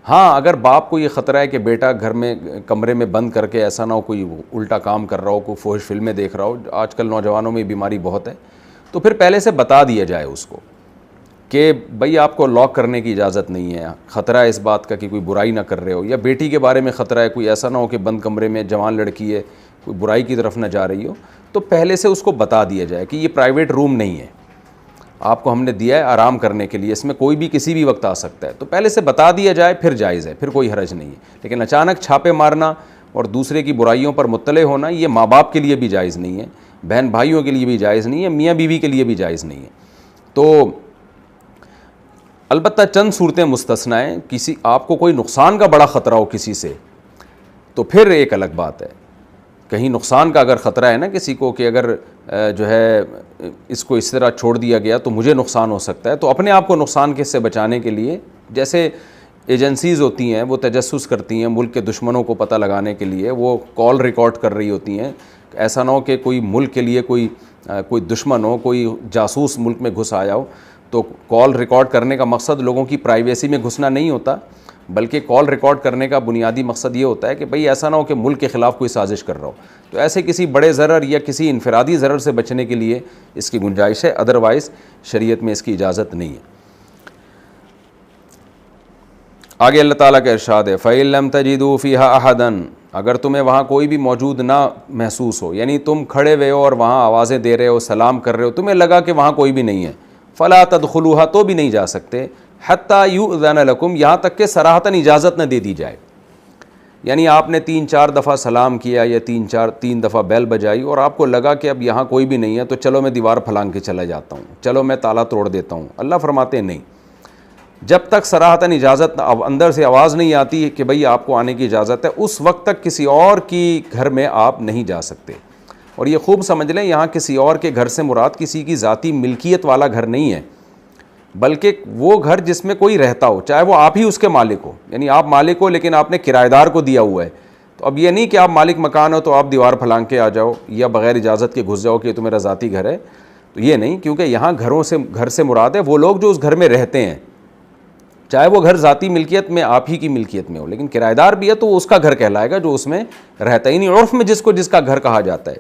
ہاں اگر باپ کو یہ خطرہ ہے کہ بیٹا گھر میں کمرے میں بند کر کے ایسا نہ ہو کوئی الٹا کام کر رہا ہو، کوئی فحش فلمیں دیکھ رہا ہو، آج کل نوجوانوں میں بیماری بہت ہے، تو پھر پہلے سے بتا دیا جائے اس کو کہ بھئی آپ کو لاک کرنے کی اجازت نہیں ہے، خطرہ ہے اس بات کا کہ کوئی برائی نہ کر رہے ہو، یا بیٹی کے بارے میں خطرہ ہے، کوئی ایسا نہ ہو کہ بند کمرے میں جوان لڑکی ہے کوئی برائی کی طرف نہ جا رہی ہو، تو پہلے سے اس کو بتا دیا جائے کہ یہ پرائیویٹ روم نہیں ہے، آپ کو ہم نے دیا ہے آرام کرنے کے لیے، اس میں کوئی بھی کسی بھی وقت آ سکتا ہے، تو پہلے سے بتا دیا جائے پھر جائز ہے، پھر کوئی حرج نہیں ہے۔ لیکن اچانک چھاپے مارنا اور دوسرے کی برائیوں پر مطلع ہونا یہ ماں باپ کے لیے بھی جائز نہیں ہے، بہن بھائیوں کے لیے بھی جائز نہیں ہے، میاں بیوی کے لیے بھی جائز نہیں ہے۔ تو البتہ چند صورتیں مستثنیٰ ہیں، کسی آپ کو کوئی نقصان کا بڑا خطرہ ہو کسی سے تو پھر ایک الگ بات ہے، کہیں نقصان کا اگر خطرہ ہے نا کسی کو کہ اگر جو ہے اس کو اس طرح چھوڑ دیا گیا تو مجھے نقصان ہو سکتا ہے، تو اپنے آپ کو نقصان کے سے بچانے کے لیے جیسے ایجنسیز ہوتی ہیں وہ تجسس کرتی ہیں ملک کے دشمنوں کو پتہ لگانے کے لیے، وہ کال ریکارڈ کر رہی ہوتی ہیں، ایسا نہ ہو کہ کوئی ملک کے لیے کوئی دشمن ہو، کوئی جاسوس ملک میں گھس آیا ہو، تو کال ریکارڈ کرنے کا مقصد لوگوں کی پرائیویسی میں گھسنا نہیں ہوتا، بلکہ کال ریکارڈ کرنے کا بنیادی مقصد یہ ہوتا ہے کہ بھئی ایسا نہ ہو کہ ملک کے خلاف کوئی سازش کر رہا ہو، تو ایسے کسی بڑے ضرر یا کسی انفرادی ضرر سے بچنے کے لیے اس کی گنجائش ہے، ادروائز شریعت میں اس کی اجازت نہیں ہے۔ آگے اللہ تعالیٰ کا ارشاد ہے فَإِن لَمْ تَجِدُوا فِيهَا أَحَدًا، اگر تمہیں وہاں کوئی بھی موجود نہ محسوس ہو، یعنی تم کھڑے ہوئے ہو اور وہاں آوازیں دے رہے ہو، سلام کر رہے ہو، تمہیں لگا کہ وہاں کوئی بھی نہیں ہے، فَلَا تَدْخُلُوهَا، تو بھی نہیں جا سکتے، حَتَّى يُؤْذَنَ لَكُمْ، یہاں تک کہ صراحتاً اجازت نہ دے دی جائے، یعنی آپ نے 3-4 دفعہ سلام کیا یا 3 دفعہ بیل بجائی اور آپ کو لگا کہ اب یہاں کوئی بھی نہیں ہے، تو چلو میں دیوار پھلانگ کے چلا جاتا ہوں، چلو میں تالا توڑ دیتا ہوں۔ اللہ فرماتے ہیں نہیں، جب تک صراحتاً اجازت اندر سے آواز نہیں آتی کہ بھئی آپ کو آنے کی اجازت ہے، اس وقت تک کسی اور کی گھر میں آپ نہیں جا سکتے۔ اور یہ خوب سمجھ لیں، یہاں کسی اور کے گھر سے مراد کسی کی ذاتی ملکیت والا گھر نہیں ہے، بلکہ وہ گھر جس میں کوئی رہتا ہو، چاہے وہ آپ ہی اس کے مالک ہو، یعنی آپ مالک ہو لیکن آپ نے کرایہ دار کو دیا ہوا ہے، تو اب یہ نہیں کہ آپ مالک مکان ہو تو آپ دیوار پھلانگ کے آ جاؤ یا بغیر اجازت کے گھس جاؤ کہ یہ تو میرا ذاتی گھر ہے، تو یہ نہیں، کیونکہ یہاں گھر سے مراد ہے وہ لوگ جو اس گھر میں رہتے ہیں، چاہے وہ گھر ذاتی ملکیت میں آپ ہی کی ملکیت میں ہو، لیکن کرایہ دار بھی ہے تو وہ اس کا گھر کہلائے گا جو اس میں رہتا ہے، یعنی عرف میں جس کا گھر کہا جاتا ہے،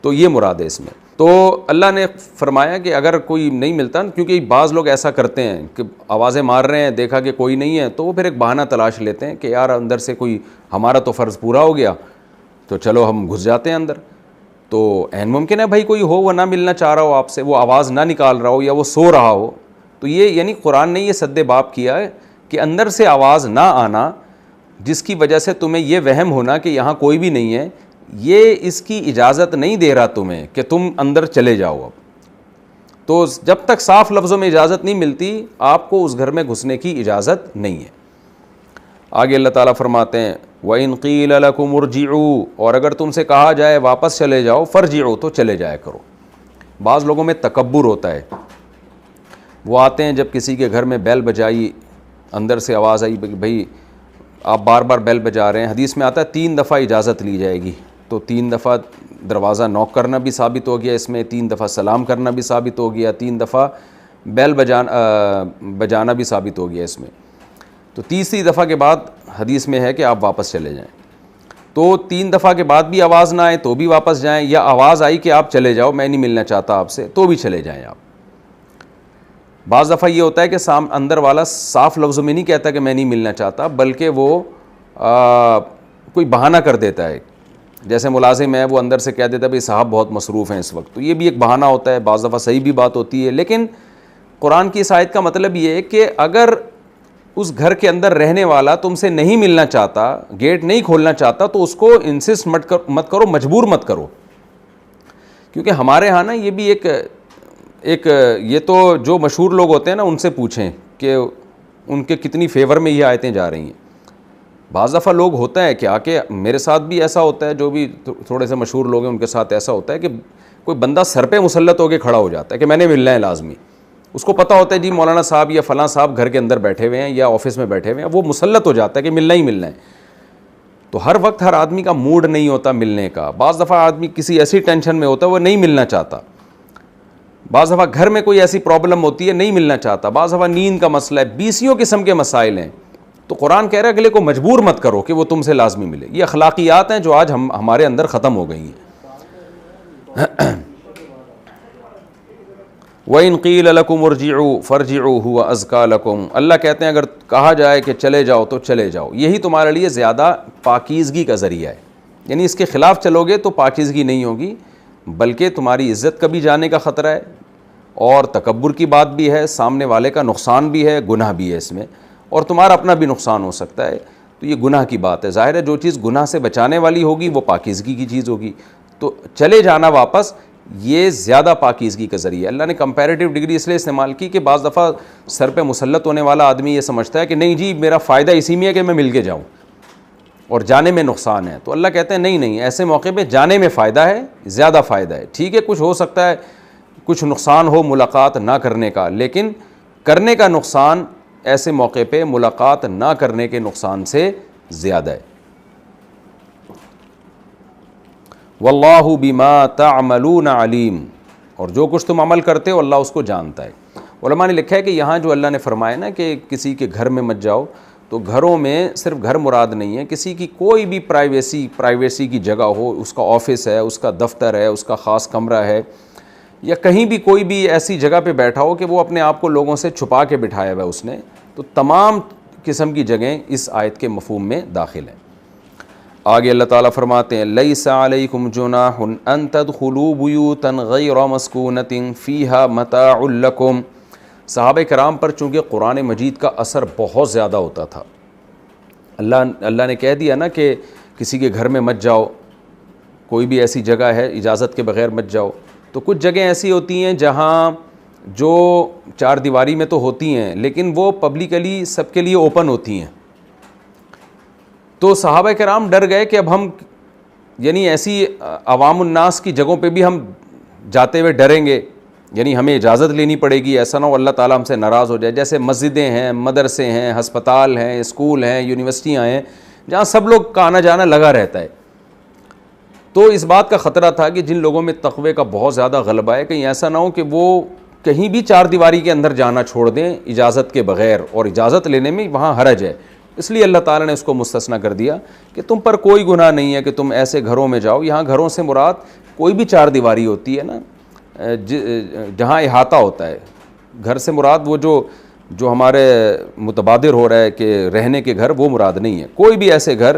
تو یہ مراد ہے اس میں۔ تو اللہ نے فرمایا کہ اگر کوئی نہیں ملتا، کیونکہ بعض لوگ ایسا کرتے ہیں کہ آوازیں مار رہے ہیں، دیکھا کہ کوئی نہیں ہے تو وہ پھر ایک بہانہ تلاش لیتے ہیں کہ یار اندر سے کوئی، ہمارا تو فرض پورا ہو گیا تو چلو ہم گھس جاتے ہیں اندر، تو عین ممکن ہے بھائی کوئی ہو وہ نہ ملنا چاہ رہا ہو آپ سے، وہ آواز نہ نکال رہا ہو یا وہ سو رہا ہو، تو یہ یعنی قرآن نے یہ سد باب کیا ہے کہ اندر سے آواز نہ آنا جس کی وجہ سے تمہیں یہ وہم ہونا کہ یہاں کوئی بھی نہیں ہے، یہ اس کی اجازت نہیں دے رہا تمہیں کہ تم اندر چلے جاؤ۔ اب تو جب تک صاف لفظوں میں اجازت نہیں ملتی آپ کو اس گھر میں گھسنے کی اجازت نہیں ہے۔ آگے اللہ تعالیٰ فرماتے ہیں وَإِن قِيلَ لَكُمُ ارْجِعُوا، اور اگر تم سے کہا جائے واپس چلے جاؤ، فَارْجِعُوا، تو چلے جایا کرو۔ بعض لوگوں میں تکبر ہوتا ہے، وہ آتے ہیں جب کسی کے گھر میں بیل بجائی، اندر سے آواز آئی بھئی آپ بار بار بیل بجا رہے ہیں، حدیث میں آتا ہے 3 دفعہ اجازت لی جائے گی، تو 3 دفعہ دروازہ نوک کرنا بھی ثابت ہو گیا اس میں، 3 دفعہ سلام کرنا بھی ثابت ہو گیا، 3 دفعہ بیل بجانا بھی ثابت ہو گیا اس میں، تو تیسری دفعہ کے بعد حدیث میں ہے کہ آپ واپس چلے جائیں، تو 3 دفعہ کے بعد بھی آواز نہ آئے تو بھی واپس جائیں، یا آواز آئی کہ آپ چلے جاؤ میں نہیں ملنا چاہتا آپ سے تو بھی چلے جائیں آپ۔ بعض دفعہ یہ ہوتا ہے کہ اندر والا صاف لفظوں میں نہیں کہتا کہ میں نہیں ملنا چاہتا، بلکہ وہ کوئی بہانہ کر دیتا ہے، جیسے ملازم ہے وہ اندر سے کہہ دیتا ہے بھئی صاحب بہت مصروف ہیں اس وقت، تو یہ بھی ایک بہانہ ہوتا ہے، بعض دفعہ صحیح بھی بات ہوتی ہے، لیکن قرآن کی اس آیت کا مطلب یہ ہے کہ اگر اس گھر کے اندر رہنے والا تم سے نہیں ملنا چاہتا، گیٹ نہیں کھولنا چاہتا، تو اس کو انسسٹ مت کرو، مجبور مت کرو، کیونکہ ہمارے ہاں نا یہ بھی ایک یہ تو جو مشہور لوگ ہوتے ہیں نا ان سے پوچھیں کہ ان کے کتنی فیور میں یہ آیتیں جا رہی ہیں۔ بعض دفعہ لوگ ہوتا ہے کہ آکے میرے ساتھ بھی ایسا ہوتا ہے، جو بھی تھوڑے سے مشہور لوگ ہیں ان کے ساتھ ایسا ہوتا ہے کہ کوئی بندہ سر پہ مسلط ہو کے کھڑا ہو جاتا ہے کہ میں نے ملنا ہے لازمی، اس کو پتہ ہوتا ہے جی مولانا صاحب یا فلاں صاحب گھر کے اندر بیٹھے ہوئے ہیں یا آفس میں بیٹھے ہوئے ہیں، وہ مسلط ہو جاتا ہے کہ ملنا ہی ملنا ہے۔ تو ہر وقت ہر آدمی کا موڈ نہیں ہوتا ملنے کا، بعض دفعہ آدمی کسی ایسی ٹینشن میں ہوتا ہے وہ نہیں ملنا چاہتا، بعض دفعہ گھر میں کوئی ایسی پرابلم ہوتی ہے نہیں ملنا چاہتا، بعض دفعہ نیند کا مسئلہ ہے، 20 قسم کے مسائل ہیں، تو قرآن کہہ رہا ہے اگلے کو مجبور مت کرو کہ وہ تم سے لازمی ملے۔ یہ اخلاقیات ہیں جو آج ہمارے اندر ختم ہو گئی ہیں۔ وَإِنْ قِيلَ لَكُمُ ارْجِعُوا فَارْجِعُوا هُوَ أَزْكَىٰ لَكُمْ، اللہ کہتے ہیں اگر کہا جائے کہ چلے جاؤ تو چلے جاؤ، یہی تمہارے لیے زیادہ پاکیزگی کا ذریعہ ہے. یعنی اس کے خلاف چلو گے تو پاکیزگی نہیں ہوگی، بلکہ تمہاری عزت کا بھی جانے کا خطرہ ہے، اور تکبر کی بات بھی ہے، سامنے والے کا نقصان بھی ہے، گناہ بھی ہے اس میں، اور تمہارا اپنا بھی نقصان ہو سکتا ہے. تو یہ گناہ کی بات ہے. ظاہر ہے جو چیز گناہ سے بچانے والی ہوگی وہ پاکیزگی کی چیز ہوگی. تو چلے جانا واپس یہ زیادہ پاکیزگی کا ذریعہ ہے. اللہ نے کمپیریٹیو ڈگری اس لیے استعمال کی کہ بعض دفعہ سر پہ مسلط ہونے والا آدمی یہ سمجھتا ہے کہ نہیں جی میرا فائدہ اسی میں ہے کہ میں مل کے جاؤں اور جانے میں نقصان ہے. تو اللہ کہتے ہیں نہیں، ایسے موقع پہ جانے میں فائدہ ہے، زیادہ فائدہ ہے. ٹھیک ہے کچھ ہو سکتا ہے، کچھ نقصان ہو ملاقات نہ کرنے کا، لیکن کرنے کا نقصان ایسے موقع پہ ملاقات نہ کرنے کے نقصان سے زیادہ ہے. واللہ بما تعملون علیم، اور جو کچھ تم عمل کرتے ہو اللہ اس کو جانتا ہے. علماء نے لکھا ہے کہ یہاں جو اللہ نے فرمایا نا کہ کسی کے گھر میں مت جاؤ، تو گھروں میں صرف گھر مراد نہیں ہے، کسی کی کوئی بھی پرائیویسی کی جگہ ہو، اس کا آفس ہے، اس کا دفتر ہے، اس کا خاص کمرہ ہے، یا کہیں بھی کوئی بھی ایسی جگہ پہ بیٹھا ہو کہ وہ اپنے آپ کو لوگوں سے چھپا کے بٹھایا ہوا ہے اس نے، تو تمام قسم کی جگہیں اس آیت کے مفہوم میں داخل ہیں. آگے اللہ تعالیٰ فرماتے ہیں لیس علیکم جناح ان تدخلوا بیوتا غیر مسکونۃ فیہا متاع لکم. صحابہ کرام پر چونکہ قرآن مجید کا اثر بہت زیادہ ہوتا تھا، اللہ نے کہہ دیا نا کہ کسی کے گھر میں مت جاؤ، کوئی بھی ایسی جگہ ہے اجازت کے بغیر مت جاؤ. تو کچھ جگہیں ایسی ہوتی ہیں جہاں جو چار دیواری میں تو ہوتی ہیں لیکن وہ پبلکلی سب کے لیے اوپن ہوتی ہیں. تو صحابہ کرام ڈر گئے کہ اب ہم یعنی ایسی عوام الناس کی جگہوں پہ بھی ہم جاتے ہوئے ڈریں گے، یعنی ہمیں اجازت لینی پڑے گی، ایسا نہ ہو اللہ تعالیٰ ہم سے ناراض ہو جائے. جیسے مسجدیں ہیں، مدرسے ہیں، ہسپتال ہیں، اسکول ہیں، یونیورسٹیاں ہیں، جہاں سب لوگ کا آنا جانا لگا رہتا ہے. تو اس بات کا خطرہ تھا کہ جن لوگوں میں تقوی کا بہت زیادہ غلبہ ہے کہیں ایسا نہ ہو کہ وہ کہیں بھی چار دیواری کے اندر جانا چھوڑ دیں اجازت کے بغیر، اور اجازت لینے میں وہاں حرج ہے. اس لیے اللہ تعالیٰ نے اس کو مستثنیٰ کر دیا کہ تم پر کوئی گناہ نہیں ہے کہ تم ایسے گھروں میں جاؤ. یہاں گھروں سے مراد کوئی بھی چار دیواری ہوتی ہے نا، جہاں احاطہ ہوتا ہے. گھر سے مراد وہ جو ہمارے متبادر ہو رہا ہے کہ رہنے کے گھر، وہ مراد نہیں ہے. کوئی بھی ایسے گھر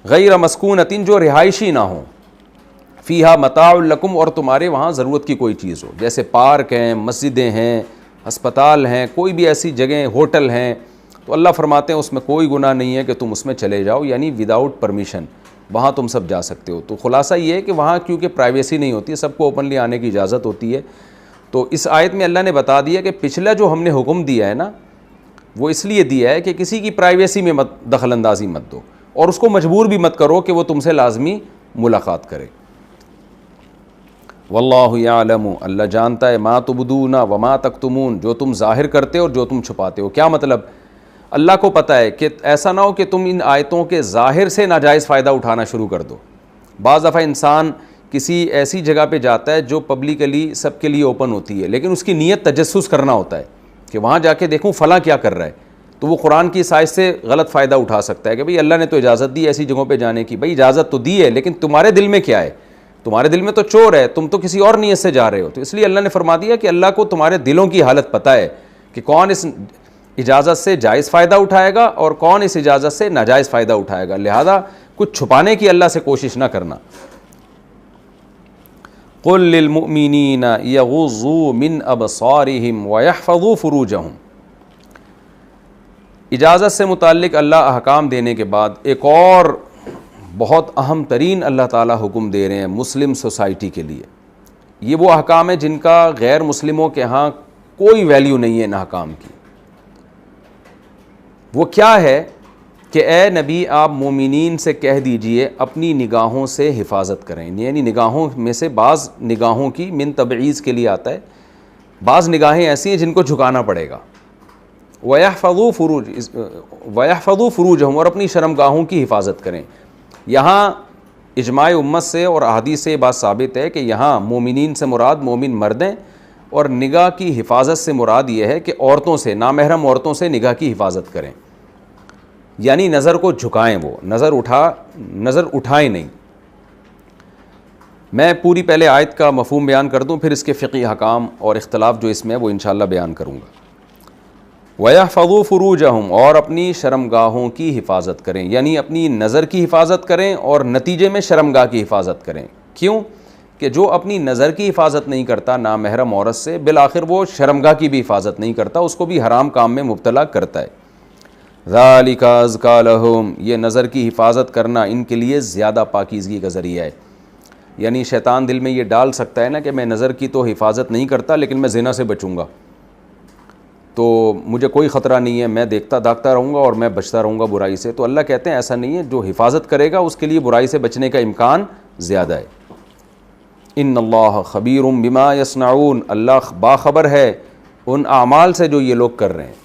غیر مسکونۃ جو رہائشی نہ ہوں، فیہا متاع لکم اور تمہارے وہاں ضرورت کی کوئی چیز ہو، جیسے پارک ہیں، مسجدیں ہیں، ہسپتال ہیں، کوئی بھی ایسی جگہیں، ہوٹل ہیں. تو اللہ فرماتے ہیں اس میں کوئی گناہ نہیں ہے کہ تم اس میں چلے جاؤ، یعنی وداؤٹ پرمیشن وہاں تم سب جا سکتے ہو. تو خلاصہ یہ ہے کہ وہاں کیونکہ پرائیویسی نہیں ہوتی، سب کو اوپنلی آنے کی اجازت ہوتی ہے. تو اس آیت میں اللہ نے بتا دیا کہ پچھلا جو ہم نے حکم دیا ہے نا وہ اس لیے دیا ہے کہ کسی کی پرائیویسی میں مت دخل اندازی مت دو، اور اس کو مجبور بھی مت کرو کہ وہ تم سے لازمی ملاقات کرے. واللہ یعلم، اللہ جانتا ہے، ما تبدون وما تکتمون، جو تم ظاہر کرتے ہو اور جو تم چھپاتے ہو. کیا مطلب؟ اللہ کو پتہ ہے کہ ایسا نہ ہو کہ تم ان آیتوں کے ظاہر سے ناجائز فائدہ اٹھانا شروع کر دو. بعض دفعہ انسان کسی ایسی جگہ پہ جاتا ہے جو پبلکلی سب کے لیے اوپن ہوتی ہے، لیکن اس کی نیت تجسس کرنا ہوتا ہے کہ وہاں جا کے دیکھوں فلاں کیا کر رہا ہے. تو وہ قرآن کی اس آیت سے غلط فائدہ اٹھا سکتا ہے کہ بھئی اللہ نے تو اجازت دی ایسی جگہوں پہ جانے کی. بھئی اجازت تو دی ہے لیکن تمہارے دل میں کیا ہے؟ تمہارے دل میں تو چور ہے، تم تو کسی اور نیت سے جا رہے ہو. تو اس لیے اللہ نے فرما دیا کہ اللہ کو تمہارے دلوں کی حالت پتہ ہے کہ کون اس اجازت سے جائز فائدہ اٹھائے گا اور کون اس اجازت سے ناجائز فائدہ اٹھائے گا. لہذا کچھ چھپانے کی اللہ سے کوشش نہ کرنا. قل للمؤمنین یغضوا من ابصارہم ویحفظوا فروجہم. اجازت سے متعلق اللہ احکام دینے کے بعد ایک اور بہت اہم ترین اللہ تعالیٰ حکم دے رہے ہیں مسلم سوسائٹی کے لیے. یہ وہ احکام ہیں جن کا غیر مسلموں کے ہاں کوئی ویلیو نہیں ہے ان احکام کی. وہ کیا ہے کہ اے نبی آپ مومنین سے کہہ دیجئے اپنی نگاہوں سے حفاظت کریں. یعنی نگاہوں میں سے بعض نگاہوں کی من تبعیض کے لیے آتا ہے، بعض نگاہیں ایسی ہیں جن کو جھکانا پڑے گا. وَيَحْفَظُوا فُرُوجَهُمْ اور اپنی شرمگاہوں کی حفاظت کریں. یہاں اجماع امت سے اور احادیث سے یہ بات ثابت ہے کہ یہاں مومنین سے مراد مومن مرد ہیں، اور نگاہ کی حفاظت سے مراد یہ ہے کہ عورتوں سے، نامحرم عورتوں سے نگاہ کی حفاظت کریں. یعنی نظر کو جھکائیں، وہ نظر اٹھائیں نہیں. میں پوری پہلے آیت کا مفہوم بیان کر دوں، پھر اس کے فقہی احکام اور اختلاف جو اس میں ہے وہ انشاءاللہ بیان کروں گا۔ وَيَحْفَظُوا فُرُوجَهُمْ، اور اپنی شرمگاہوں کی حفاظت کریں، یعنی اپنی نظر کی حفاظت کریں اور نتیجے میں شرمگاہ کی حفاظت کریں۔ کیوں کہ جو اپنی نظر کی حفاظت نہیں کرتا نامحرم عورت سے، بالآخر وہ شرمگاہ کی بھی حفاظت نہیں کرتا، اس کو بھی حرام کام میں مبتلا کرتا ہے۔ ذَلِكَ أَزْكَىٰ لَهُمْ، یہ نظر کی حفاظت کرنا ان کے لیے زیادہ پاکیزگی کا ذریعہ ہے۔ یعنی شیطان دل میں یہ ڈال سکتا ہے نا کہ میں نظر کی تو حفاظت نہیں کرتا لیکن میں زنا سے بچوں گا، تو مجھے کوئی خطرہ نہیں ہے، میں دیکھتا داکھتا رہوں گا اور میں بچتا رہوں گا برائی سے۔ تو اللہ کہتے ہیں ایسا نہیں ہے، جو حفاظت کرے گا اس کے لیے برائی سے بچنے کا امکان زیادہ ہے۔ ان اللہ خبیر بما یصنعون، اللہ باخبر ہے ان اعمال سے جو یہ لوگ کر رہے ہیں۔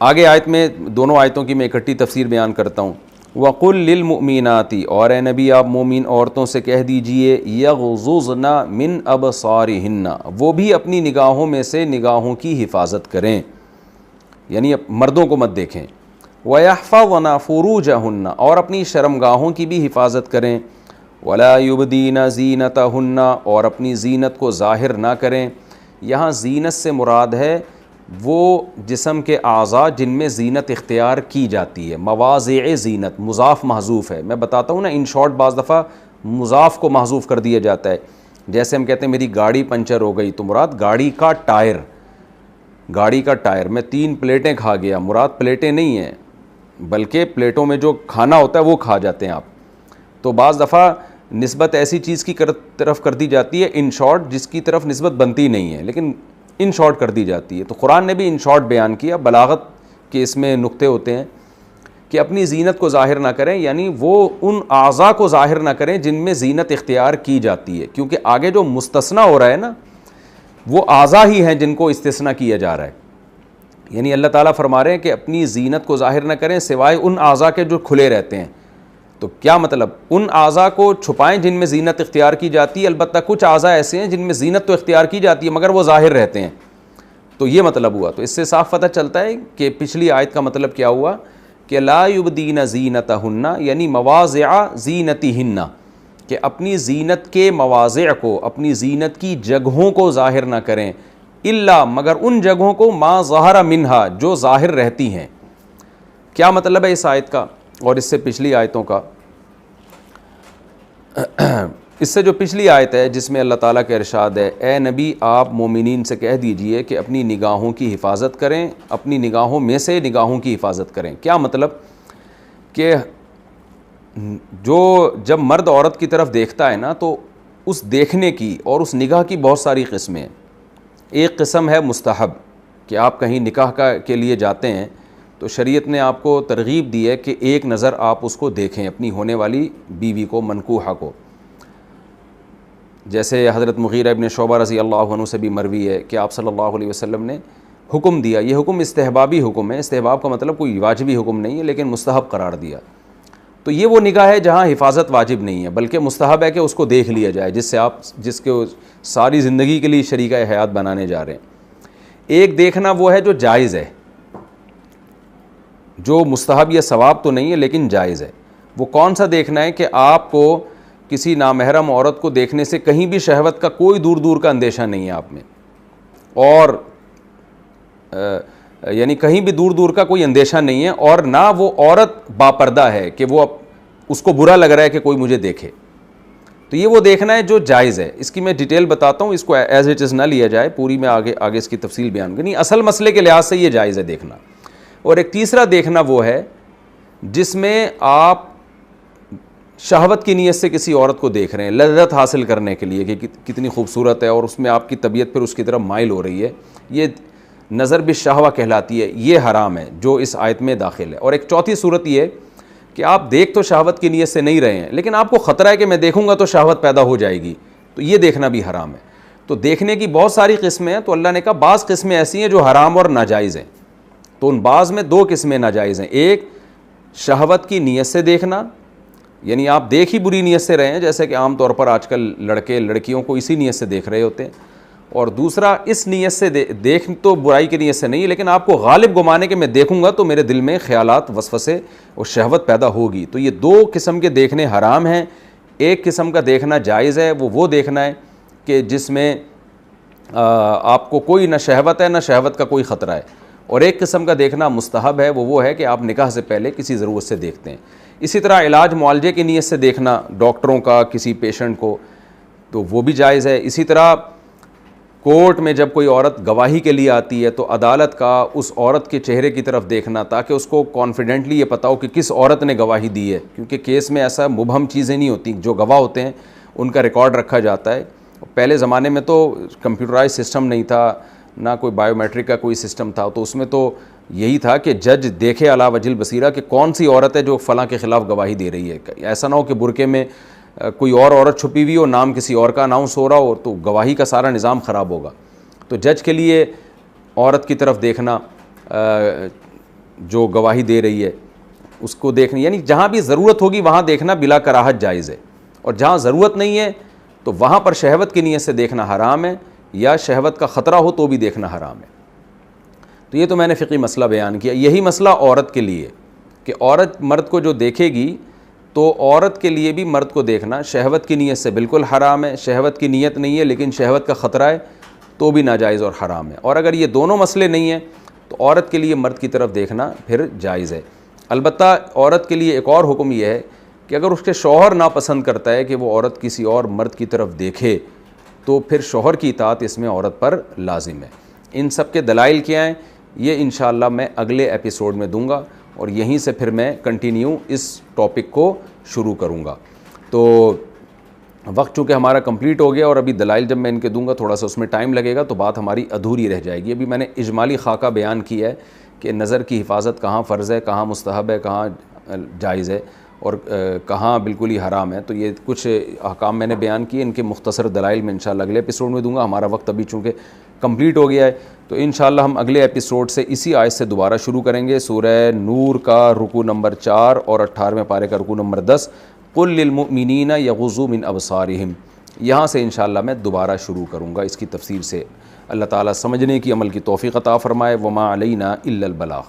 آگے آیت میں دونوں آیتوں کی میں اکٹھی تفسیر بیان کرتا ہوں۔ وَقُلْ لِلْمُؤْمِنَاتِ، اور اے نبی آپ مومن عورتوں سے کہہ دیجئے، یغضضن من ابصارہن، وہ بھی اپنی نگاہوں میں سے نگاہوں کی حفاظت کریں، یعنی مردوں کو مت دیکھیں۔ وَيَحْفَظْنَ فُرُوجَهُنَّ، اور اپنی شرمگاہوں کی بھی حفاظت کریں۔ وَلَا يُبْدِينَ زِينَتَهُنَّ، اور اپنی زینت کو ظاہر نہ کریں۔ یہاں زینت سے مراد ہے وہ جسم کے اعضاء جن میں زینت اختیار کی جاتی ہے۔ مواضع زینت، مضاف محذوف ہے، میں بتاتا ہوں نا، ان شارٹ بعض دفعہ مضاف کو محذوف کر دیا جاتا ہے۔ جیسے ہم کہتے ہیں میری گاڑی پنچر ہو گئی، تو مراد گاڑی کا ٹائر، گاڑی کا ٹائر۔ میں 3 پلیٹیں کھا گیا، مراد پلیٹیں نہیں ہیں بلکہ پلیٹوں میں جو کھانا ہوتا ہے وہ کھا جاتے ہیں آپ۔ تو بعض دفعہ نسبت ایسی چیز کی طرف کر دی جاتی ہے ان شارٹ جس کی طرف نسبت بنتی نہیں ہے، لیکن ان شارٹ کر دی جاتی ہے۔ تو قرآن نے بھی ان شارٹ بیان کیا، بلاغت کے اس میں نقطے ہوتے ہیں کہ اپنی زینت کو ظاہر نہ کریں، یعنی وہ ان اعضاء کو ظاہر نہ کریں جن میں زینت اختیار کی جاتی ہے، کیونکہ آگے جو مستثنیٰ ہو رہا ہے نا وہ اعضاء ہی ہیں جن کو استثناء کیا جا رہا ہے۔ یعنی اللہ تعالیٰ فرما رہے ہیں کہ اپنی زینت کو ظاہر نہ کریں سوائے ان اعضاء کے جو کھلے رہتے ہیں۔ تو کیا مطلب؟ ان اعضاء کو چھپائیں جن میں زینت اختیار کی جاتی ہے، البتہ کچھ اعضاء ایسے ہیں جن میں زینت تو اختیار کی جاتی ہے مگر وہ ظاہر رہتے ہیں، تو یہ مطلب ہوا۔ تو اس سے صاف پتہ چلتا ہے کہ پچھلی آیت کا مطلب کیا ہوا کہ لا یبدین زینتہن، یعنی مواضع زینتہن، کہ اپنی زینت کے مواضع کو، اپنی زینت کی جگہوں کو ظاہر نہ کریں، الا مگر ان جگہوں کو ما ظہر منہا، جو ظاہر رہتی ہیں۔ کیا مطلب ہے اس آیت کا اور اس سے پچھلی آیتوں کا؟ اس سے جو پچھلی آیت ہے جس میں اللہ تعالیٰ کا ارشاد ہے اے نبی آپ مومنین سے کہہ دیجئے کہ اپنی نگاہوں کی حفاظت کریں، اپنی نگاہوں میں سے نگاہوں کی حفاظت کریں۔ کیا مطلب؟ کہ جو جب مرد عورت کی طرف دیکھتا ہے نا تو اس دیکھنے کی اور اس نگاہ کی بہت ساری قسمیں ہیں۔ ایک قسم ہے مستحب، کہ آپ کہیں نکاح کے لیے جاتے ہیں تو شریعت نے آپ کو ترغیب دی ہے کہ ایک نظر آپ اس کو دیکھیں، اپنی ہونے والی بیوی کو، منکوحہ کو۔ جیسے حضرت مغیرہ ابن شعبہ رضی اللہ عنہ سے بھی مروی ہے کہ آپ صلی اللہ علیہ وسلم نے حکم دیا، یہ حکم استحبابی حکم ہے، استحباب کا مطلب کوئی واجبی حکم نہیں ہے لیکن مستحب قرار دیا۔ تو یہ وہ نگاہ ہے جہاں حفاظت واجب نہیں ہے بلکہ مستحب ہے کہ اس کو دیکھ لیا جائے، جس کے ساری زندگی کے لیے شریکہ حیات بنانے جا رہے ہیں۔ ایک دیکھنا وہ ہے جو جائز ہے، جو مستحب یا ثواب تو نہیں ہے لیکن جائز ہے۔ وہ کون سا دیکھنا ہے کہ آپ کو کسی نامحرم عورت کو دیکھنے سے کہیں بھی شہوت کا کوئی دور دور کا اندیشہ نہیں ہے آپ میں، اور یعنی کہیں بھی دور دور کا کوئی اندیشہ نہیں ہے، اور نہ وہ عورت باپردہ ہے کہ وہ اس کو برا لگ رہا ہے کہ کوئی مجھے دیکھے۔ تو یہ وہ دیکھنا ہے جو جائز ہے۔ اس کی میں ڈیٹیل بتاتا ہوں، اس کو ایز اٹ از نہ لیا جائے، پوری میں آگے اس کی تفصیل بیان کرنی۔ اصل مسئلے کے لحاظ سے یہ جائز ہے دیکھنا۔ اور ایک تیسرا دیکھنا وہ ہے جس میں آپ شہوت کی نیت سے کسی عورت کو دیکھ رہے ہیں، لذت حاصل کرنے کے لیے کہ کتنی خوبصورت ہے، اور اس میں آپ کی طبیعت پھر اس کی طرف مائل ہو رہی ہے، یہ نظر بالشہوہ کہلاتی ہے، یہ حرام ہے جو اس آیت میں داخل ہے۔ اور ایک چوتھی صورت یہ کہ آپ دیکھ تو شہوت کی نیت سے نہیں رہے ہیں لیکن آپ کو خطرہ ہے کہ میں دیکھوں گا تو شہوت پیدا ہو جائے گی، تو یہ دیکھنا بھی حرام ہے۔ تو دیکھنے کی بہت ساری قسمیں ہیں، تو اللہ نے کہا بعض قسمیں ایسی ہیں جو حرام اور ناجائز ہیں، تو ان بعض میں 2 قسمیں ناجائز ہیں۔ ایک شہوت کی نیت سے دیکھنا، یعنی آپ دیکھ ہی بری نیت سے رہے ہیں، جیسے کہ عام طور پر آج کل لڑکے لڑکیوں کو اسی نیت سے دیکھ رہے ہوتے ہیں، اور دوسرا اس نیت سے دیکھ تو برائی کی نیت سے نہیں لیکن آپ کو غالب گمانے کہ میں دیکھوں گا تو میرے دل میں خیالات، وسوسے اور شہوت پیدا ہوگی۔ تو یہ 2 قسم کے دیکھنے حرام ہیں۔ ایک قسم کا دیکھنا جائز ہے وہ دیکھنا ہے کہ جس میں آپ کو کوئی نہ شہوت ہے نہ شہوت کا کوئی خطرہ ہے، اور ایک قسم کا دیکھنا مستحب ہے وہ ہے کہ آپ نکاح سے پہلے کسی ضرورت سے دیکھتے ہیں۔ اسی طرح علاج معالجے کی نیت سے دیکھنا ڈاکٹروں کا کسی پیشنٹ کو، تو وہ بھی جائز ہے۔ اسی طرح کورٹ میں جب کوئی عورت گواہی کے لیے آتی ہے تو عدالت کا اس عورت کے چہرے کی طرف دیکھنا تاکہ اس کو کانفیڈنٹلی یہ پتہ ہو کہ کس عورت نے گواہی دی ہے، کیونکہ کیس میں ایسا مبہم چیزیں نہیں ہوتی، جو گواہ ہوتے ہیں ان کا ریکارڈ رکھا جاتا ہے۔ پہلے زمانے میں تو کمپیوٹرائز سسٹم نہیں تھا، نہ کوئی بائیو میٹرک کا کوئی سسٹم تھا، تو اس میں تو یہی تھا کہ جج دیکھے علی وجہ البصیرہ کہ کون سی عورت ہے جو فلاں کے خلاف گواہی دے رہی ہے۔ ایسا نہ ہو کہ برقعے میں کوئی اور عورت چھپی ہوئی ہو، نام کسی اور کا اناؤنس ہو رہا ہو، تو گواہی کا سارا نظام خراب ہوگا۔ تو جج کے لیے عورت کی طرف دیکھنا جو گواہی دے رہی ہے اس کو دیکھنا، یعنی جہاں بھی ضرورت ہوگی وہاں دیکھنا بلا کراہت جائز ہے، اور جہاں ضرورت نہیں ہے تو وہاں پر شہوت کی نیت سے دیکھنا حرام ہے، یا شہوت کا خطرہ ہو تو بھی دیکھنا حرام ہے۔ تو یہ تو میں نے فقہی مسئلہ بیان کیا۔ یہی مسئلہ عورت کے لیے کہ عورت مرد کو جو دیکھے گی تو عورت کے لیے بھی مرد کو دیکھنا شہوت کی نیت سے بالکل حرام ہے۔ شہوت کی نیت نہیں ہے لیکن شہوت کا خطرہ ہے تو بھی ناجائز اور حرام ہے۔ اور اگر یہ دونوں مسئلے نہیں ہیں تو عورت کے لیے مرد کی طرف دیکھنا پھر جائز ہے۔ البتہ عورت کے لیے ایک اور حکم یہ ہے کہ اگر اس کے شوہر ناپسند کرتا ہے کہ وہ عورت کسی اور مرد کی طرف دیکھے تو پھر شوہر کی اطاعت اس میں عورت پر لازم ہے۔ ان سب کے دلائل کیا ہیں یہ انشاءاللہ میں اگلے ایپیسوڈ میں دوں گا، اور یہیں سے پھر میں کنٹینیو اس ٹاپک کو شروع کروں گا۔ تو وقت چونکہ ہمارا کمپلیٹ ہو گیا، اور ابھی دلائل جب میں ان کے دوں گا تھوڑا سا اس میں ٹائم لگے گا تو بات ہماری ادھوری رہ جائے گی۔ ابھی میں نے اجمالی خاکہ بیان کیا ہے کہ نظر کی حفاظت کہاں فرض ہے، کہاں مستحب ہے، کہاں جائز ہے، اور کہاں بالکل ہی حرام ہے۔ تو یہ کچھ احکام میں نے بیان کیے، ان کے مختصر دلائل میں انشاءاللہ اگلے ایپیسوڈ میں دوں گا۔ ہمارا وقت ابھی چونکہ کمپلیٹ ہو گیا ہے تو انشاءاللہ ہم اگلے ایپیسوڈ سے اسی آیت سے دوبارہ شروع کریں گے، سورہ نور کا رکوع نمبر 4 اور 18ویں پارے کا رکوع نمبر 10، قُل لِّلْمُؤْمِنِينَ يَغُضُّوا مِنْ أَبْصَارِهِمْ۔ یہاں سے انشاءاللہ میں دوبارہ شروع کروں گا اس کی تفسیر سے۔ اللہ تعالیٰ سمجھنے کی، عمل کی توفیق عطا فرمائے۔ وما علینا الا البلاغ۔